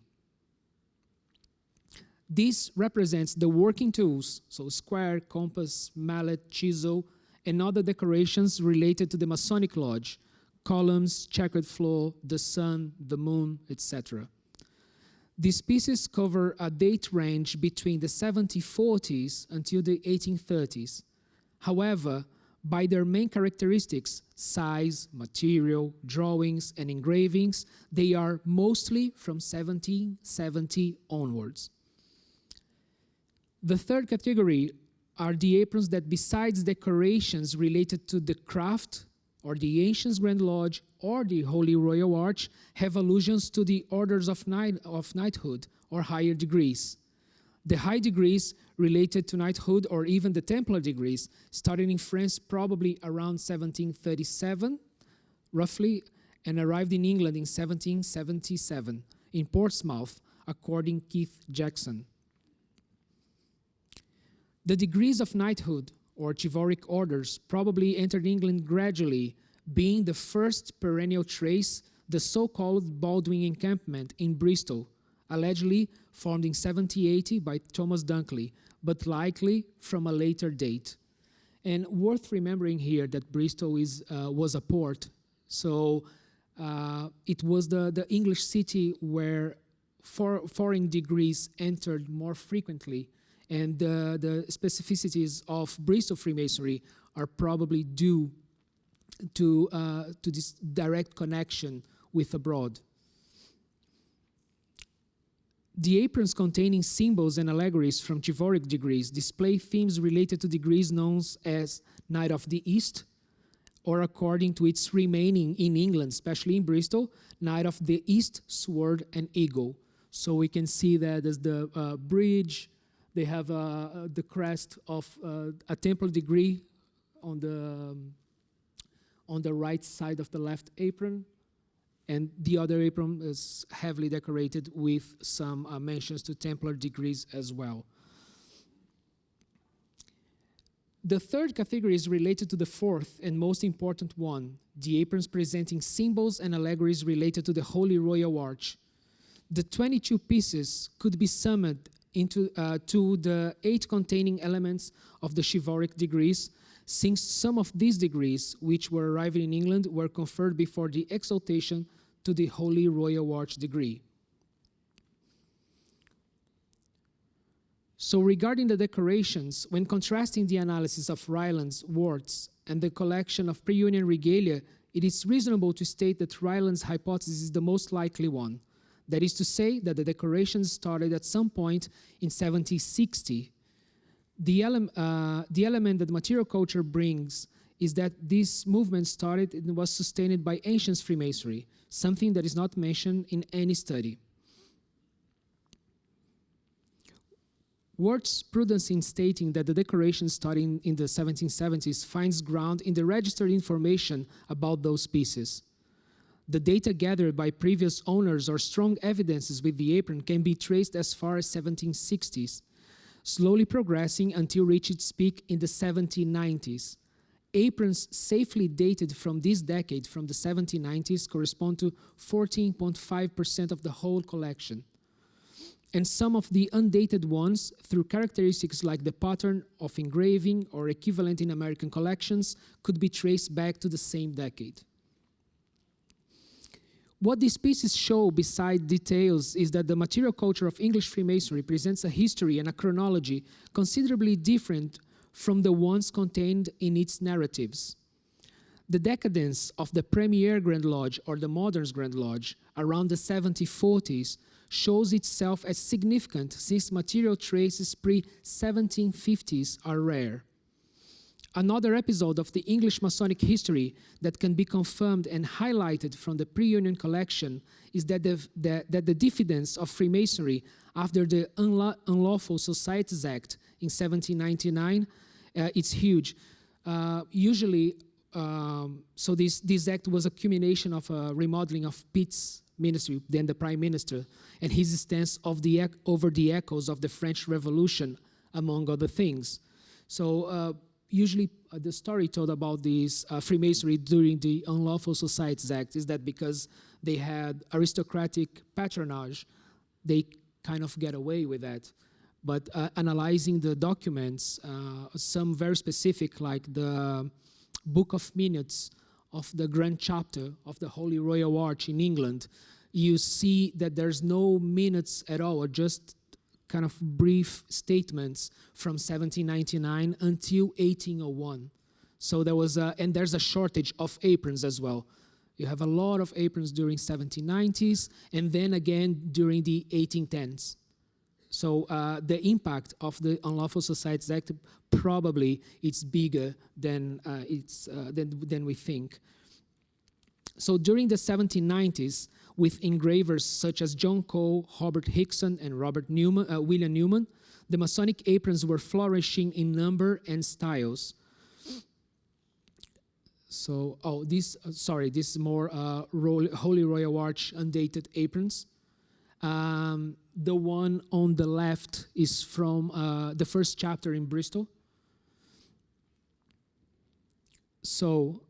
This represents the working tools, so square, compass, mallet, chisel, and other decorations related to the Masonic Lodge, columns, checkered floor, the sun, the moon, etc. These pieces cover a date range between the 1740s until the 1830s. However, by their main characteristics, size, material, drawings, and engravings, they are mostly from 1770 onwards. The third category are the aprons that, besides decorations related to the craft or the ancient Grand Lodge or the Holy Royal Arch, have allusions to the orders of knighthood or higher degrees. The high degrees related to knighthood, or even the Templar degrees, started in France probably around 1737, roughly, and arrived in England in 1777 in Portsmouth according Keith Jackson. The degrees of knighthood, or chivalric orders, probably entered England gradually, being the first perennial trace the so-called Baldwin encampment in Bristol, allegedly formed in 1780 by Thomas Dunkley, but likely from a later date. And worth remembering here that Bristol was a port, so it was the English city where foreign degrees entered more frequently, and the specificities of Bristol Freemasonry are probably due to this direct connection with abroad. The aprons containing symbols and allegories from chivalric degrees display themes related to degrees known as Knight of the East, or according to its remaining in England, especially in Bristol, Knight of the East, Sword and Eagle. So we can see that as the bridge, they have the crest of a Templar degree on the right side of the left apron, and the other apron is heavily decorated with some mentions to Templar degrees as well. The third category is related to the fourth and most important one, the aprons presenting symbols and allegories related to the Holy Royal Arch. The 22 pieces could be summed into to the 8 containing elements of the chivalric degrees, since some of these degrees, which were arriving in England, were conferred before the exaltation to the Holy Royal Arch degree. So regarding the decorations, when contrasting the analysis of Ryland's words and the collection of pre-Union regalia, it is reasonable to state that Ryland's hypothesis is the most likely one. That is to say that the decorations started at some point in 1760. The element that material culture brings is that this movement started and was sustained by ancient Freemasonry, something that is not mentioned in any study. Worth's prudence in stating that the decoration starting in the 1770s finds ground in the registered information about those pieces. The data gathered by previous owners or strong evidences with the apron can be traced as far as 1760s, slowly progressing until reach its peak in the 1790s. Aprons safely dated from this decade, from the 1790s, correspond to 14.5% of the whole collection. And some of the undated ones, through characteristics like the pattern of engraving or equivalent in American collections, could be traced back to the same decade. What these pieces show, beside details, is that the material culture of English Freemasonry presents a history and a chronology considerably different from the ones contained in its narratives. The decadence of the Premier Grand Lodge or the Modern Grand Lodge around the 1740s shows itself as significant, since material traces pre-1750s are rare. Another episode of the English Masonic history that can be confirmed and highlighted from the pre-Union collection is that the diffidence of Freemasonry after the Unlawful Societies Act in 1799, it's huge. So this act was a culmination of a remodeling of Pitt's ministry, then the Prime Minister, and his stance over the echoes of the French Revolution, among other things. So usually the story told about this Freemasonry during the Unlawful Societies Act is that because they had aristocratic patronage, they kind of get away with that. But analyzing the documents, some very specific, like the Book of Minutes of the Grand Chapter of the Holy Royal Arch in England, you see that there's no minutes at all, or just kind of brief statements from 1799 until 1801. So there was and there's a shortage of aprons as well. You have a lot of aprons during 1790s, and then again during the 1810s. So the impact of the Unlawful Societies Act probably it's bigger than we think. So during the 1790s, with engravers such as John Cole, Robert Hickson, and William Newman, the Masonic aprons were flourishing in number and styles. So, this is more Holy Royal Arch undated aprons. The one on the left is from the first chapter in Bristol. So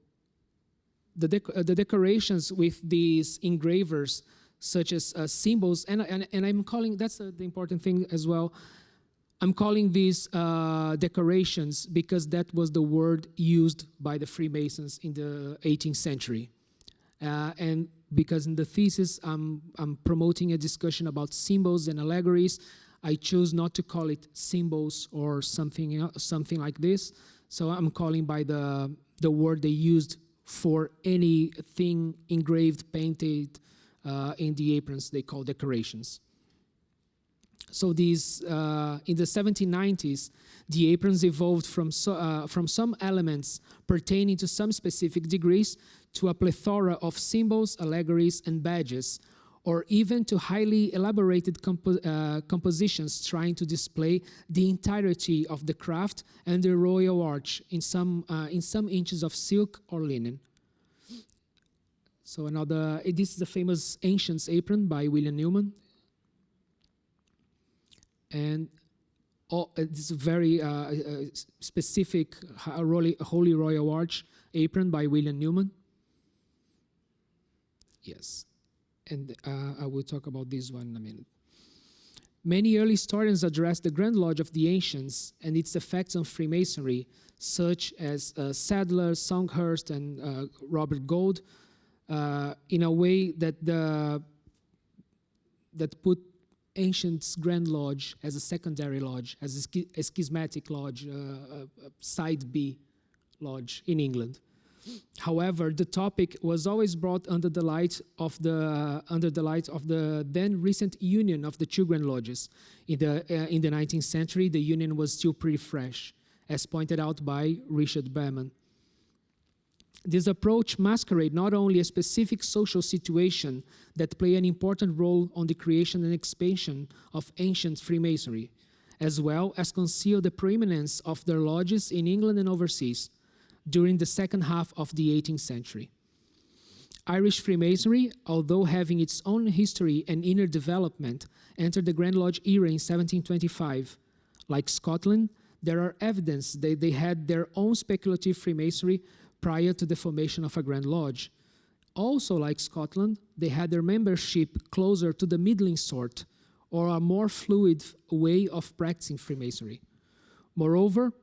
the decorations with these engravers, such as symbols, and I'm calling, that's the important thing as well, I'm calling these decorations because that was the word used by the Freemasons in the 18th century. And because in the thesis I'm promoting a discussion about symbols and allegories, I chose not to call it symbols or something like this. So I'm calling by the word they used for anything engraved, painted in the aprons, they call decorations. So these, in the 1790s, the aprons evolved from some elements pertaining to some specific degrees to a plethora of symbols, allegories, and badges, or even to highly elaborated compositions trying to display the entirety of the craft and the royal arch in some inches of silk or linen. So this is the famous Ancients apron by William Newman. And it's a very specific Holy Royal Arch apron by William Newman. Yes, and I will talk about this one in a minute. Many early historians addressed the Grand Lodge of the Ancients and its effects on Freemasonry, such as Sadler, Songhurst, and Robert Gould, in a way that put Ancients Grand Lodge as a secondary lodge, as a schismatic lodge, side B lodge in England. However, the topic was always brought under the light of the then recent union of the two Grand Lodges. In the 19th century, the union was still pretty fresh, as pointed out by Richard Behrman. This approach masquerades not only a specific social situation that played an important role on the creation and expansion of ancient Freemasonry, as well as concealed the preeminence of their lodges in England and overseas during the second half of the 18th century. Irish Freemasonry, although having its own history and inner development, entered the Grand Lodge era in 1725. Like Scotland, there are evidence that they had their own speculative Freemasonry prior to the formation of a Grand Lodge. Also, like Scotland, they had their membership closer to the middling sort, or a more fluid way of practicing Freemasonry. Moreover,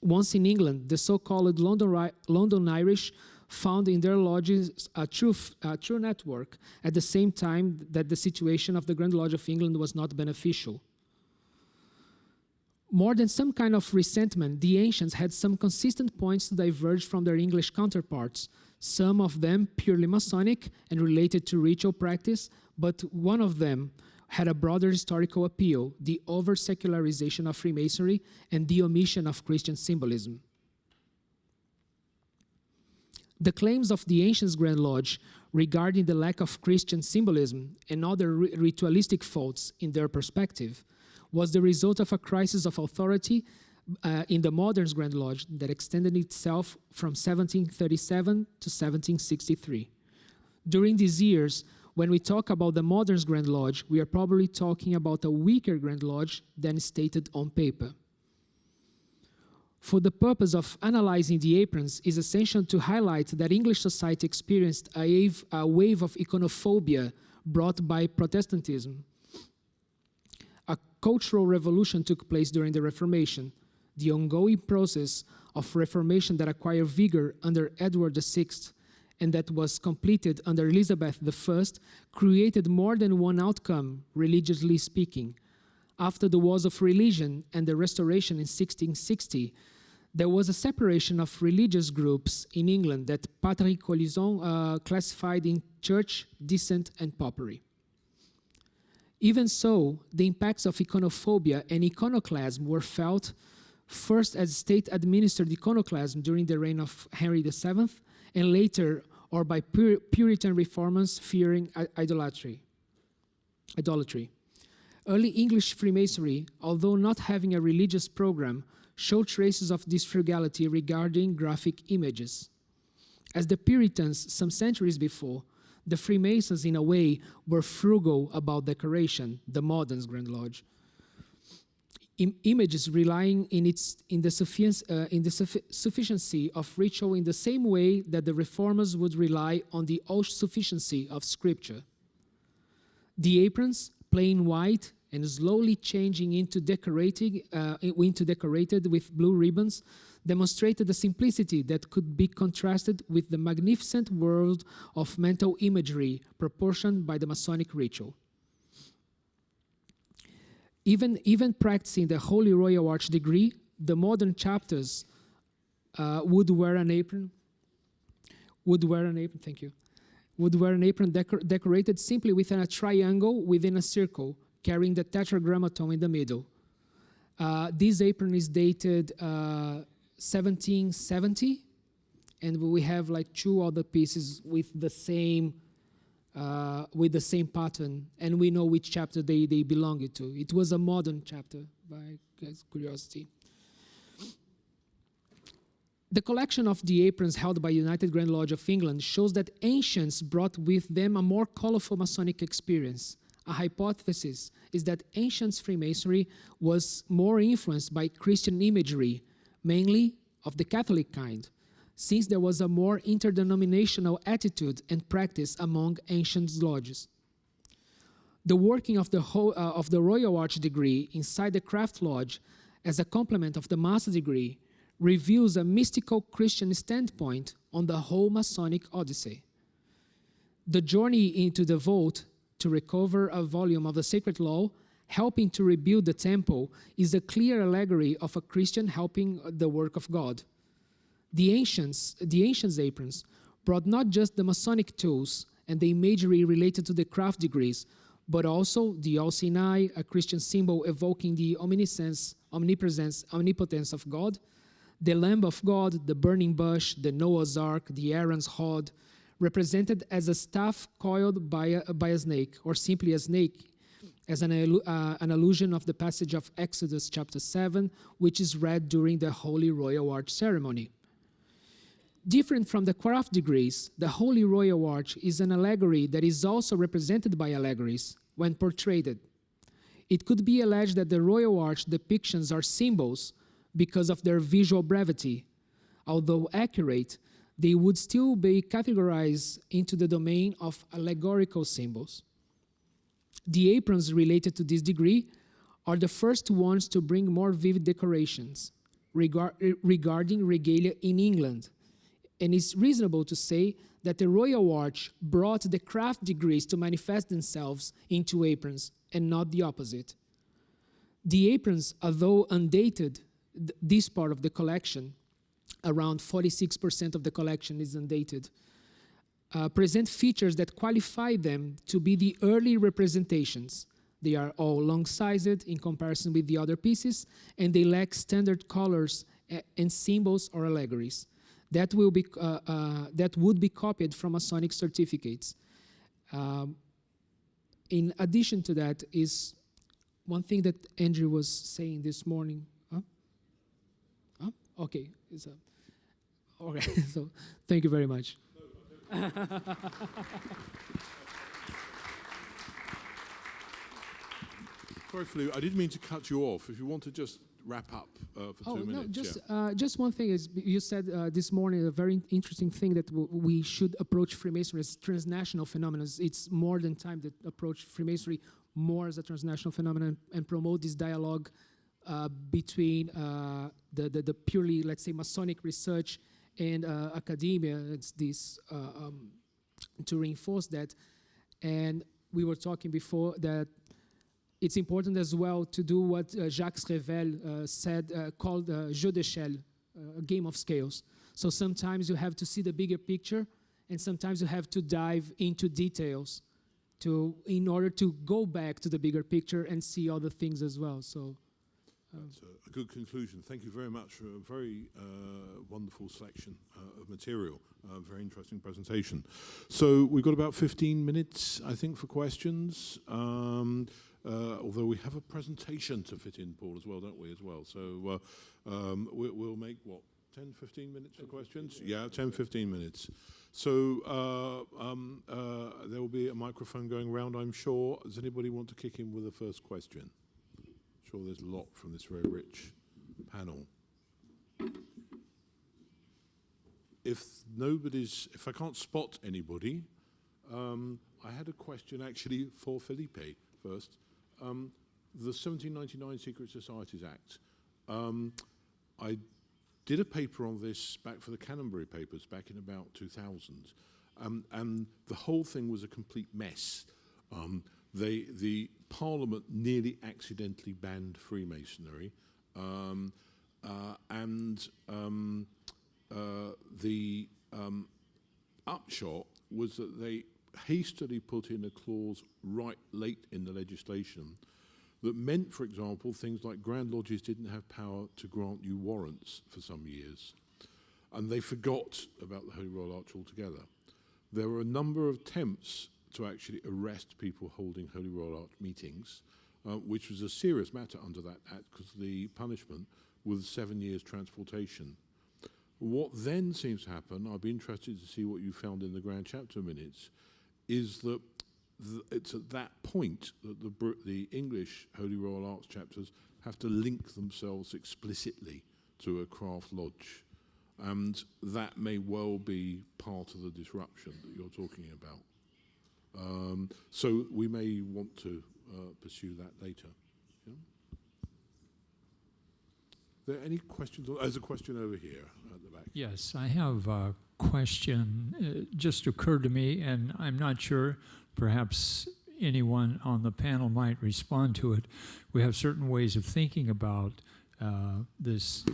once in England, the so-called London Irish found in their lodges a true network at the same time that the situation of the Grand Lodge of England was not beneficial. More than some kind of resentment, the ancients had some consistent points to diverge from their English counterparts, some of them purely Masonic and related to ritual practice, but one of them had a broader historical appeal, the over-secularization of Freemasonry and the omission of Christian symbolism. The claims of the Ancients Grand Lodge regarding the lack of Christian symbolism and other ritualistic faults in their perspective was the result of a crisis of authority in the modern Grand Lodge that extended itself from 1737 to 1763. During these years, when we talk about the modern Grand Lodge, we are probably talking about a weaker Grand Lodge than stated on paper. For the purpose of analyzing the aprons, it is essential to highlight that English society experienced a wave of iconophobia brought by Protestantism. A cultural revolution took place during the Reformation. The ongoing process of Reformation that acquired vigor under Edward VI and that was completed under Elizabeth I created more than one outcome, religiously speaking. After the Wars of Religion and the Restoration in 1660, there was a separation of religious groups in England that Patrick Collison classified in church, dissent, and popery. Even so, the impacts of iconophobia and iconoclasm were felt first as state-administered iconoclasm during the reign of Henry VII, and later or by Puritan reformers fearing idolatry. Early English Freemasonry, although not having a religious program, showed traces of this frugality regarding graphic images. As the Puritans some centuries before, The Freemasons, in a way, were frugal about decoration, the modern Grand Lodge. Images relying in the sufficiency of ritual in the same way that the Reformers would rely on the all-sufficiency of Scripture. The aprons, plain white and slowly changing into decorated with blue ribbons, demonstrated the simplicity that could be contrasted with the magnificent world of mental imagery proportioned by the Masonic ritual. Even practicing the Holy Royal Arch degree, the modern chapters would wear an apron. Thank you. Would wear an apron decorated simply within a triangle within a circle, carrying the tetragrammaton in the middle. This apron is dated 1770, and we have like two other pieces with the same pattern, and we know which chapter they belonged to. It was a modern chapter, by curiosity. The collection of the aprons held by United Grand Lodge of England shows that ancients brought with them a more colorful Masonic experience. A hypothesis is that ancient Freemasonry was more influenced by Christian imagery, mainly of the Catholic kind, since there was a more interdenominational attitude and practice among ancient lodges. The working of the Royal Arch degree inside the Craft Lodge as a complement of the Master degree reveals a mystical Christian standpoint on the whole Masonic Odyssey. The journey into the vault to recover a volume of the Sacred Law, helping to rebuild the temple, is a clear allegory of a Christian helping the work of God. The ancients' aprons brought not just the Masonic tools and the imagery related to the craft degrees, but also the All Sinai, a Christian symbol evoking the omniscience, omnipotence of God, the Lamb of God, the burning bush, the Noah's Ark, the Aaron's Hod, represented as a staff coiled by a snake, or simply a snake, as an allusion of the passage of Exodus chapter 7, which is read during the Holy Royal Arch ceremony. Different from the craft degrees, the Holy Royal Arch is an allegory that is also represented by allegories when portrayed. It could be alleged that the Royal Arch depictions are symbols because of their visual brevity. Although accurate, they would still be categorized into the domain of allegorical symbols. The aprons related to this degree are the first ones to bring more vivid decorations regarding regalia in England, and it's reasonable to say that the Royal Arch brought the craft degrees to manifest themselves into aprons, and not the opposite. The aprons, although undated, this part of the collection, around 46% of the collection is undated, present features that qualify them to be the early representations. They are all long-sized in comparison with the other pieces, and they lack standard colors and symbols or allegories. That would be copied from Masonic certificates. In addition to that is one thing that Andrew was saying this morning. Okay. Okay. So thank you very much. Sorry, Philou, I didn't mean to cut you off. If you want to just wrap up for 2 minutes. Just one thing is, you said this morning a very interesting thing that we should approach Freemasonry as transnational phenomena. It's more than time to approach Freemasonry more as a transnational phenomenon and promote this dialogue between the purely, let's say, Masonic research and academia. It's this to reinforce that. And we were talking before that it's important as well to do what Jacques Revel said, called jeu d'échelle, a game of scales. So sometimes you have to see the bigger picture, and sometimes you have to dive into details in order to go back to the bigger picture and see other things as well. So that's a good conclusion. Thank you very much for a very wonderful selection of material. Very interesting presentation. So we've got about 15 minutes, I think, for questions. Although we have a presentation to fit in, Paul, as well, don't we, as well? So we'll make, 10, 15 minutes for questions? Yeah, 10, 15 minutes. So there will be a microphone going around, I'm sure. Does anybody want to kick in with the first question? I'm sure there's a lot from this very rich panel. If I can't spot anybody, I had a question actually for Felipe first. The 1799 Secret Societies Act. I did a paper on this back for the Canterbury Papers back in about 2000, and the whole thing was a complete mess. The Parliament nearly accidentally banned Freemasonry, the upshot was that they hastily put in a clause right late in the legislation that meant, for example, things like Grand Lodges didn't have power to grant you warrants for some years. And they forgot about the Holy Royal Arch altogether. There were a number of attempts to actually arrest people holding Holy Royal Arch meetings, which was a serious matter under that act because the punishment was 7 years transportation. What then seems to happen, I'd be interested to see what you found in the Grand Chapter minutes, is that it's at that point that the English Holy Royal Arch chapters have to link themselves explicitly to a craft lodge. And that may well be part of the disruption that you're talking about. So we may want to pursue that later. Yeah? Are there any questions? There's a question over here at the back. Yes, I have a question. It just occurred to me, and I'm not sure, perhaps anyone on the panel might respond to it. We have certain ways of thinking about this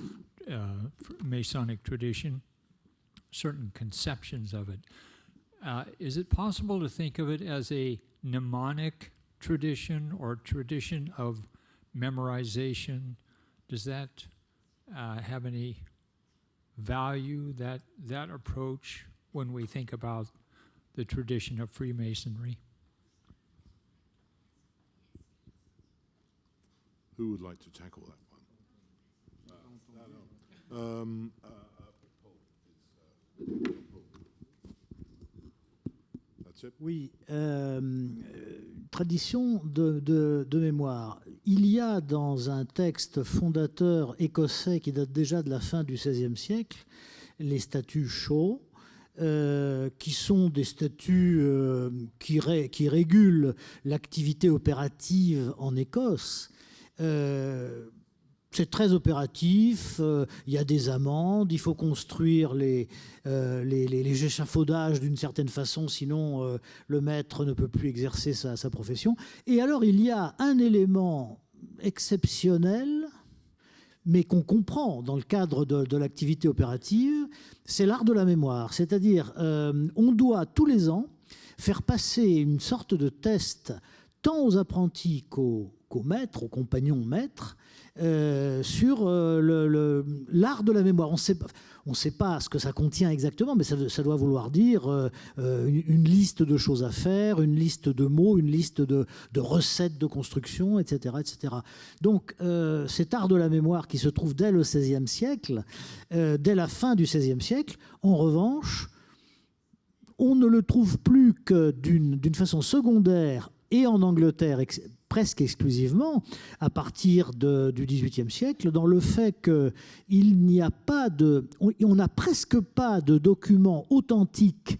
Masonic tradition, certain conceptions of it. Is it possible to think of it as a mnemonic tradition or tradition of memorization? Does that have any value, that approach, when we think about the tradition of Freemasonry? Who would like to tackle that one? That's it. Oui, tradition de mémoire. Il y a dans un texte fondateur écossais qui date déjà de la fin du XVIe siècle, les statuts Shaw, qui sont des statuts qui régulent l'activité opérative en Écosse. C'est très opératif, il y a des amendes, il faut construire les échafaudages d'une certaine façon, sinon le maître ne peut plus exercer sa profession. Et alors il y a un élément exceptionnel, mais qu'on comprend dans le cadre de l'activité opérative, c'est l'art de la mémoire. C'est-à-dire, on doit tous les ans faire passer une sorte de test tant aux apprentis qu'aux maîtres, aux compagnons maîtres, sur l'art de la mémoire. On ne sait pas ce que ça contient exactement, mais ça doit vouloir dire une liste de choses à faire, une liste de mots, une liste de recettes de construction, etc. etc. Donc cet art de la mémoire qui se trouve dès le XVIe siècle, dès la fin du XVIe siècle, en revanche, on ne le trouve plus que d'une façon secondaire et en Angleterre presque exclusivement à partir du XVIIIe siècle, dans le fait qu'il n'y a pas on n'a presque pas de documents authentiques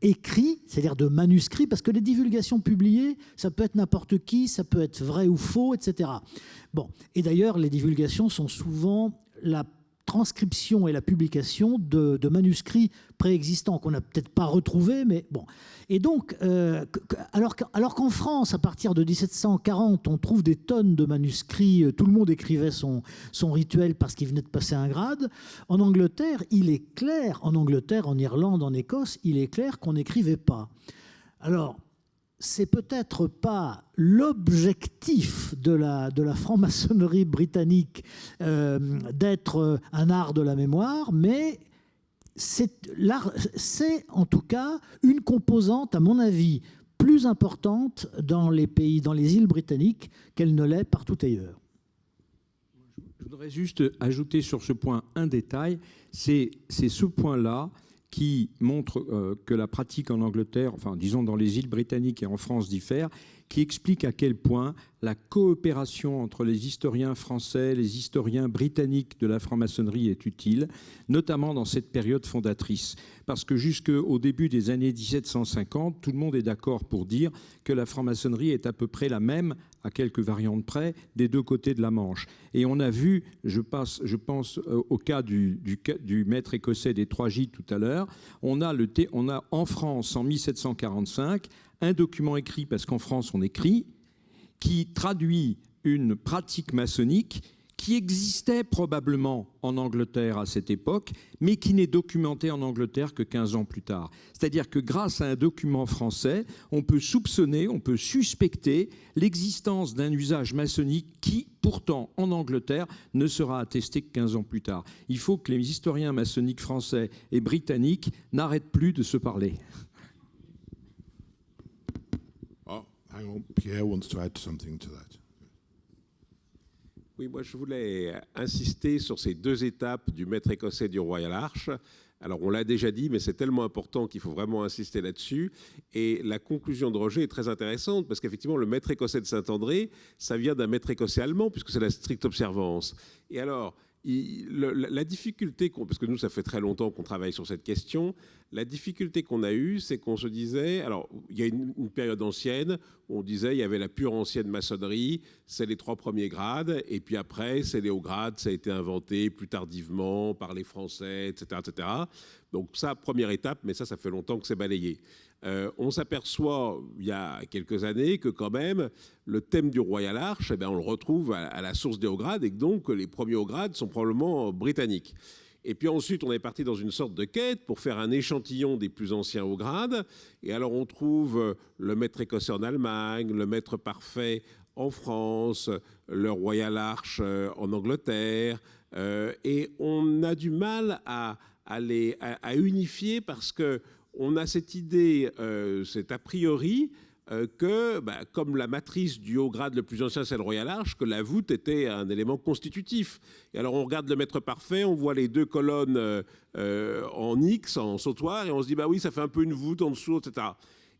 écrits, c'est-à-dire de manuscrits, parce que les divulgations publiées, ça peut être n'importe qui, ça peut être vrai ou faux, etc. Bon, et d'ailleurs, les divulgations sont souvent la transcription et la publication de manuscrits préexistants qu'on n'a peut-être pas retrouvés, mais bon. Et donc, alors qu'en France, à partir de 1740, on trouve des tonnes de manuscrits, tout le monde écrivait son rituel parce qu'il venait de passer un grade, en Angleterre, il est clair, en Angleterre, en Irlande, en Écosse, il est clair qu'on n'écrivait pas. Alors, c'est peut-être pas l'objectif de la franc-maçonnerie britannique d'être un art de la mémoire, mais c'est en tout cas une composante, à mon avis, plus importante dans les îles britanniques qu'elle ne l'est partout ailleurs. Je voudrais juste ajouter sur ce point un détail. C'est ce point-là qui montre que la pratique en Angleterre, enfin disons dans les îles britanniques et en France diffère, qui explique à quel point la coopération entre les historiens français, les historiens britanniques de la franc-maçonnerie est utile, notamment dans cette période fondatrice. Parce que jusqu'au début des années 1750, tout le monde est d'accord pour dire que la franc-maçonnerie est à peu près la même, à quelques variantes près, des deux côtés de la Manche. Et on a vu, je pense au cas du maître écossais des Trois Gîtes tout à l'heure, on a en France, en 1745, un document écrit, parce qu'en France on écrit, qui traduit une pratique maçonnique qui existait probablement en Angleterre à cette époque, mais qui n'est documentée en Angleterre que 15 ans plus tard. C'est-à-dire que grâce à un document français, on peut soupçonner, on peut suspecter l'existence d'un usage maçonnique qui, pourtant, en Angleterre, ne sera attesté que 15 ans plus tard. Il faut que les historiens maçonniques français et britanniques n'arrêtent plus de se parler. Oh, hang on. Pierre wants to add something to that. Oui, moi je voulais insister sur ces deux étapes du maître écossais du Royal Arch. Alors on l'a déjà dit, mais c'est tellement important qu'il faut vraiment insister là-dessus. Et la conclusion de Roger est très intéressante, parce qu'effectivement le maître écossais de Saint-André, ça vient d'un maître écossais allemand, puisque c'est la stricte observance. Et alors, la difficulté, parce que nous ça fait très longtemps qu'on travaille sur cette question, la difficulté qu'on a eue, c'est qu'on se disait, alors il y a une période ancienne où on disait il y avait la pure ancienne maçonnerie, c'est les 3 premiers grades, et puis après c'est les hauts grades, ça a été inventé plus tardivement par les Français, etc., etc. Donc ça, première étape, mais ça fait longtemps que c'est balayé. On s'aperçoit, il y a quelques années, que quand même, le thème du Royal Arch, on le retrouve à la source des hauts grades, et que donc les premiers hauts grades sont probablement britanniques. Et puis ensuite, on est parti dans une sorte de quête pour faire un échantillon des plus anciens hauts grades. Et alors, on trouve le maître écossais en Allemagne, le maître parfait en France, le Royal Arch en Angleterre. Et on a du mal à unifier parce que on a cette idée, cet a priori, que, comme la matrice du haut grade le plus ancien, c'est le Royal Arch, que la voûte était un élément constitutif. Et alors on regarde le maître parfait, on voit les 2 colonnes en X, en sautoir, et on se dit, oui, ça fait un peu une voûte en dessous, etc.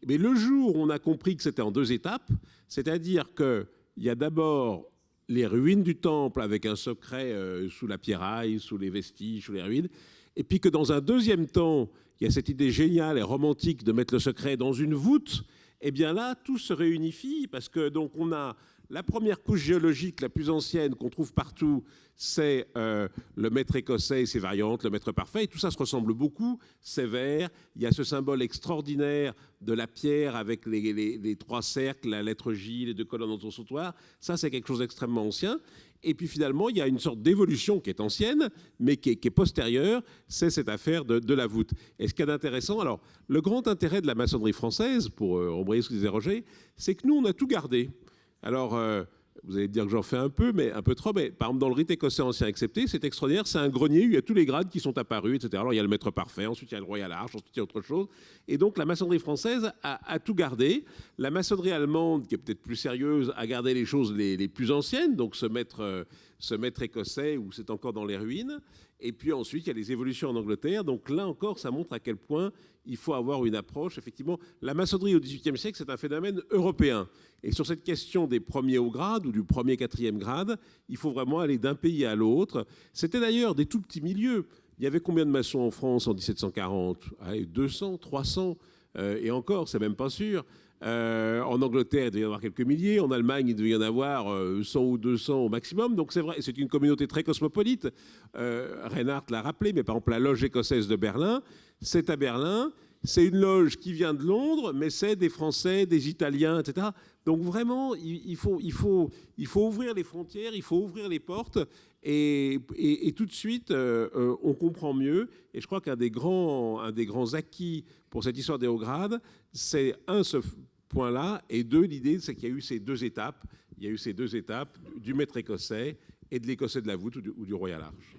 Mais le jour où on a compris que c'était en 2 étapes, c'est-à-dire qu'il y a d'abord les ruines du temple avec un secret sous la pierraille, sous les vestiges, sous les ruines, et puis que dans un deuxième temps, il y a cette idée géniale et romantique de mettre le secret dans une voûte. Eh bien là, tout se réunifie parce que donc on a la première couche géologique la plus ancienne qu'on trouve partout, c'est le maître écossais et ses variantes, le maître parfait, et tout ça se ressemble beaucoup, c'est vert, il y a ce symbole extraordinaire de la pierre avec les 3 cercles, la lettre J, les 2 colonnes dans son sautoir, ça c'est quelque chose d'extrêmement ancien. Et puis finalement, il y a une sorte d'évolution qui est ancienne, mais qui est postérieure, c'est cette affaire de la voûte. Et ce qu'il y a d'intéressant, alors le grand intérêt de la maçonnerie française, pour embrayer ce que disait Roger, c'est que nous, on a tout gardé. Alors, vous allez me dire que j'en fais un peu, mais un peu trop, mais par exemple, dans le rite écossais ancien accepté, c'est extraordinaire, c'est un grenier où il y a tous les grades qui sont apparus, etc. Alors, il y a le maître parfait, ensuite il y a le Royal Arch, ensuite il y a autre chose. Et donc, la maçonnerie française a tout gardé. La maçonnerie allemande, qui est peut-être plus sérieuse, a gardé les choses les plus anciennes, donc ce maître écossais où c'est encore dans les ruines. Et puis ensuite, il y a les évolutions en Angleterre. Donc là encore, ça montre à quel point il faut avoir une approche. Effectivement, la maçonnerie au XVIIIe siècle, c'est un phénomène européen. Et sur cette question des premiers hauts grades ou du premier, 4e grade, il faut vraiment aller d'un pays à l'autre. C'était d'ailleurs des tout petits milieux. Il y avait combien de maçons en France en 1740 ? 200, 300, et encore, c'est même pas sûr. En Angleterre, il devait y en avoir quelques milliers. En Allemagne, il devait y en avoir 100 ou 200 au maximum. Donc c'est vrai, c'est une communauté très cosmopolite. Reinhardt l'a rappelé, mais par exemple, la loge écossaise de Berlin, c'est à Berlin. C'est une loge qui vient de Londres, mais c'est des Français, des Italiens, etc. Donc vraiment, il faut ouvrir les frontières, il faut ouvrir les portes. Et tout de suite, on comprend mieux. Et je crois qu'un des grands acquis pour cette histoire des hauts grades, c'est ce point-là, et 2, l'idée, c'est qu'il y a eu ces 2 étapes. Il y a eu ces 2 étapes du maître écossais et de l'écossais de la voûte ou du Royal Arch.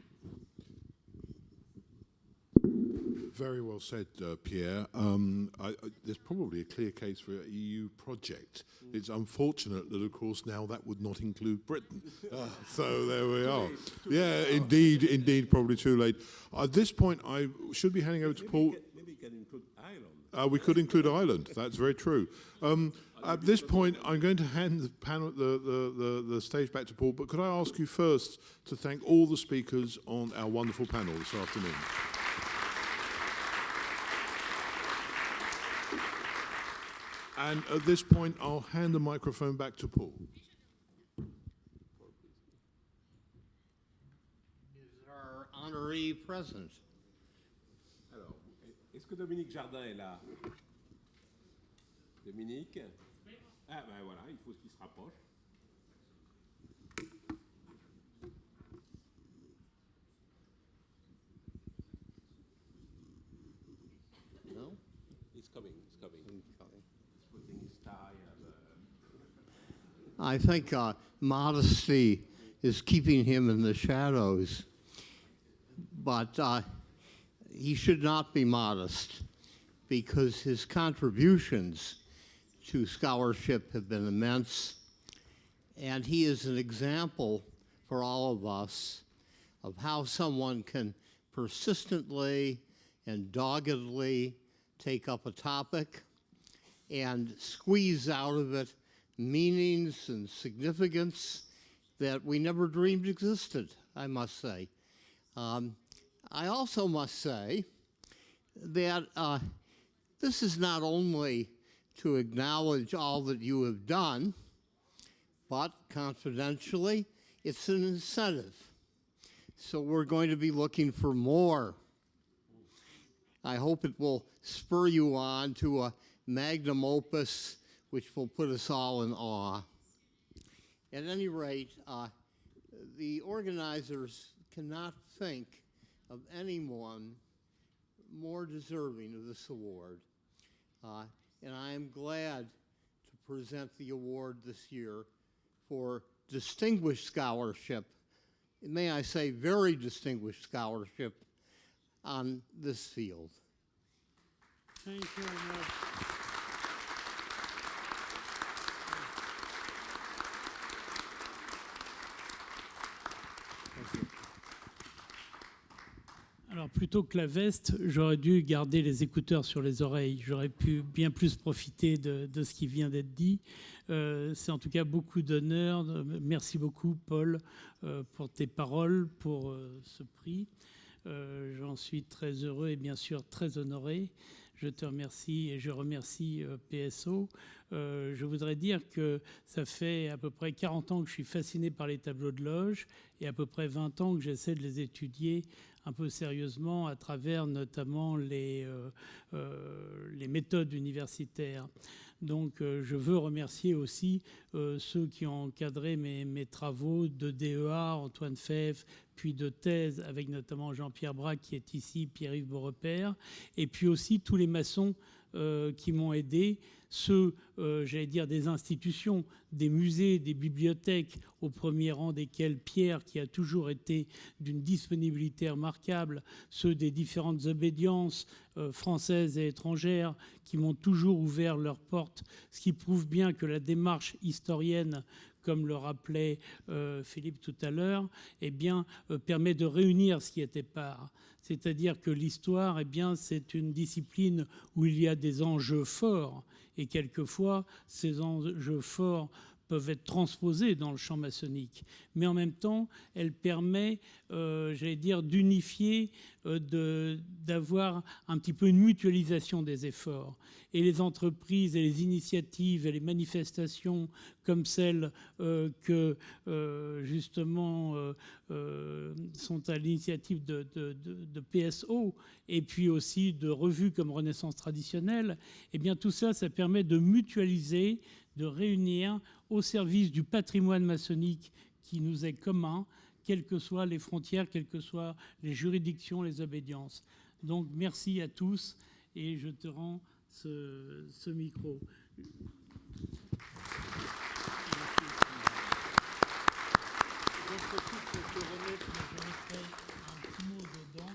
Very well said, Pierre. There's probably a clear case for an EU project. It's unfortunate that, of course, now that would not include Britain. So there we are. Yeah, indeed, probably too late. At this point, I should be handing over to Paul. Maybe you can include Ireland. We could include Ireland. That's very true. At this point, I'm going to hand the panel, the stage back to Paul. But could I ask you first to thank all the speakers on our wonderful panel this afternoon? And at this point, I'll hand the microphone back to Paul. Is our honoree present? Alors, est-ce que Dominique Jardin est là? Dominique? Ah ben voilà, il faut qu'il se rapproche. No? He's coming. Putting his tie and, I think modesty is keeping him in the shadows, but he should not be modest because his contributions to scholarship have been immense, and he is an example for all of us of how someone can persistently and doggedly take up a topic and squeeze out of it meanings and significance that we never dreamed existed, I must say. I also must say that this is not only to acknowledge all that you have done, but confidentially, it's an incentive. So we're going to be looking for more. I hope it will spur you on to a magnum opus which will put us all in awe. At any rate, the organizers cannot think of anyone more deserving of this award. And I am glad to present the award this year for distinguished scholarship, may I say very distinguished scholarship on this field. Thank you very much. Alors, plutôt que la veste, j'aurais dû garder les écouteurs sur les oreilles. J'aurais pu bien plus profiter de ce qui vient d'être dit. C'est en tout cas beaucoup d'honneur. Merci beaucoup, Paul, pour tes paroles, pour ce prix. J'en suis très heureux et bien sûr très honoré. Je te remercie et je remercie PSO. Je voudrais dire que ça fait à peu près 40 ans que je suis fasciné par les tableaux de loge et à peu près 20 ans que j'essaie de les étudier un peu sérieusement à travers notamment les méthodes universitaires. Donc je veux remercier aussi ceux qui ont encadré mes travaux de DEA, Antoine Fèvre, puis de thèse avec notamment Jean-Pierre Braque qui est ici, Pierre-Yves Beaurepaire, et puis aussi tous les maçons qui m'ont aidé, ceux, j'allais dire, des institutions, des musées, des bibliothèques, au premier rang desquels Pierre, qui a toujours été d'une disponibilité remarquable, ceux des différentes obédiences françaises et étrangères qui m'ont toujours ouvert leurs portes, ce qui prouve bien que la démarche historienne, comme le rappelait Philippe tout à l'heure, eh bien, permet de réunir ce qui était part. C'est-à-dire que l'histoire, eh bien, c'est une discipline où il y a des enjeux forts. Et quelquefois, ces enjeux forts peuvent être transposés dans le champ maçonnique. Mais en même temps, elle permet, j'allais dire, d'unifier, d'avoir un petit peu une mutualisation des efforts. Et les entreprises et les initiatives et les manifestations comme celles que, justement, sont à l'initiative de PSO et puis aussi de revues comme Renaissance traditionnelle, eh bien tout ça, ça permet de mutualiser, de réunir au service du patrimoine maçonnique qui nous est commun, quelles que soient les frontières, quelles que soient les juridictions, les obédiences. Donc merci à tous et je te rends ce micro. J'en profite pour te remettre, je mettrai un petit mot dedans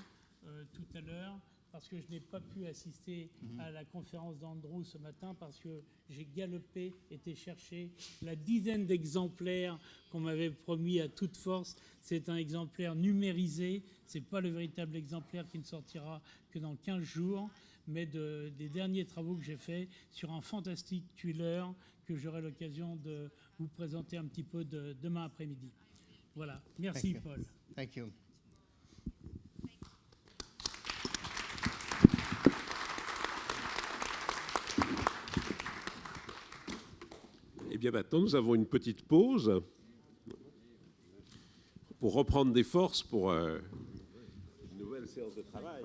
tout à l'heure, parce que je n'ai pas pu assister à la conférence d'Andrew ce matin parce que j'ai galopé, été chercher la dizaine d'exemplaires qu'on m'avait promis à toute force. C'est un exemplaire numérisé, ce n'est pas le véritable exemplaire qui ne sortira que dans 15 jours, mais des derniers travaux que j'ai faits sur un fantastique thriller que j'aurai l'occasion de vous présenter un petit peu demain après-midi. Voilà, merci Paul. Thank you. Eh bien, maintenant, nous avons une petite pause pour reprendre des forces pour une nouvelle séance de travail.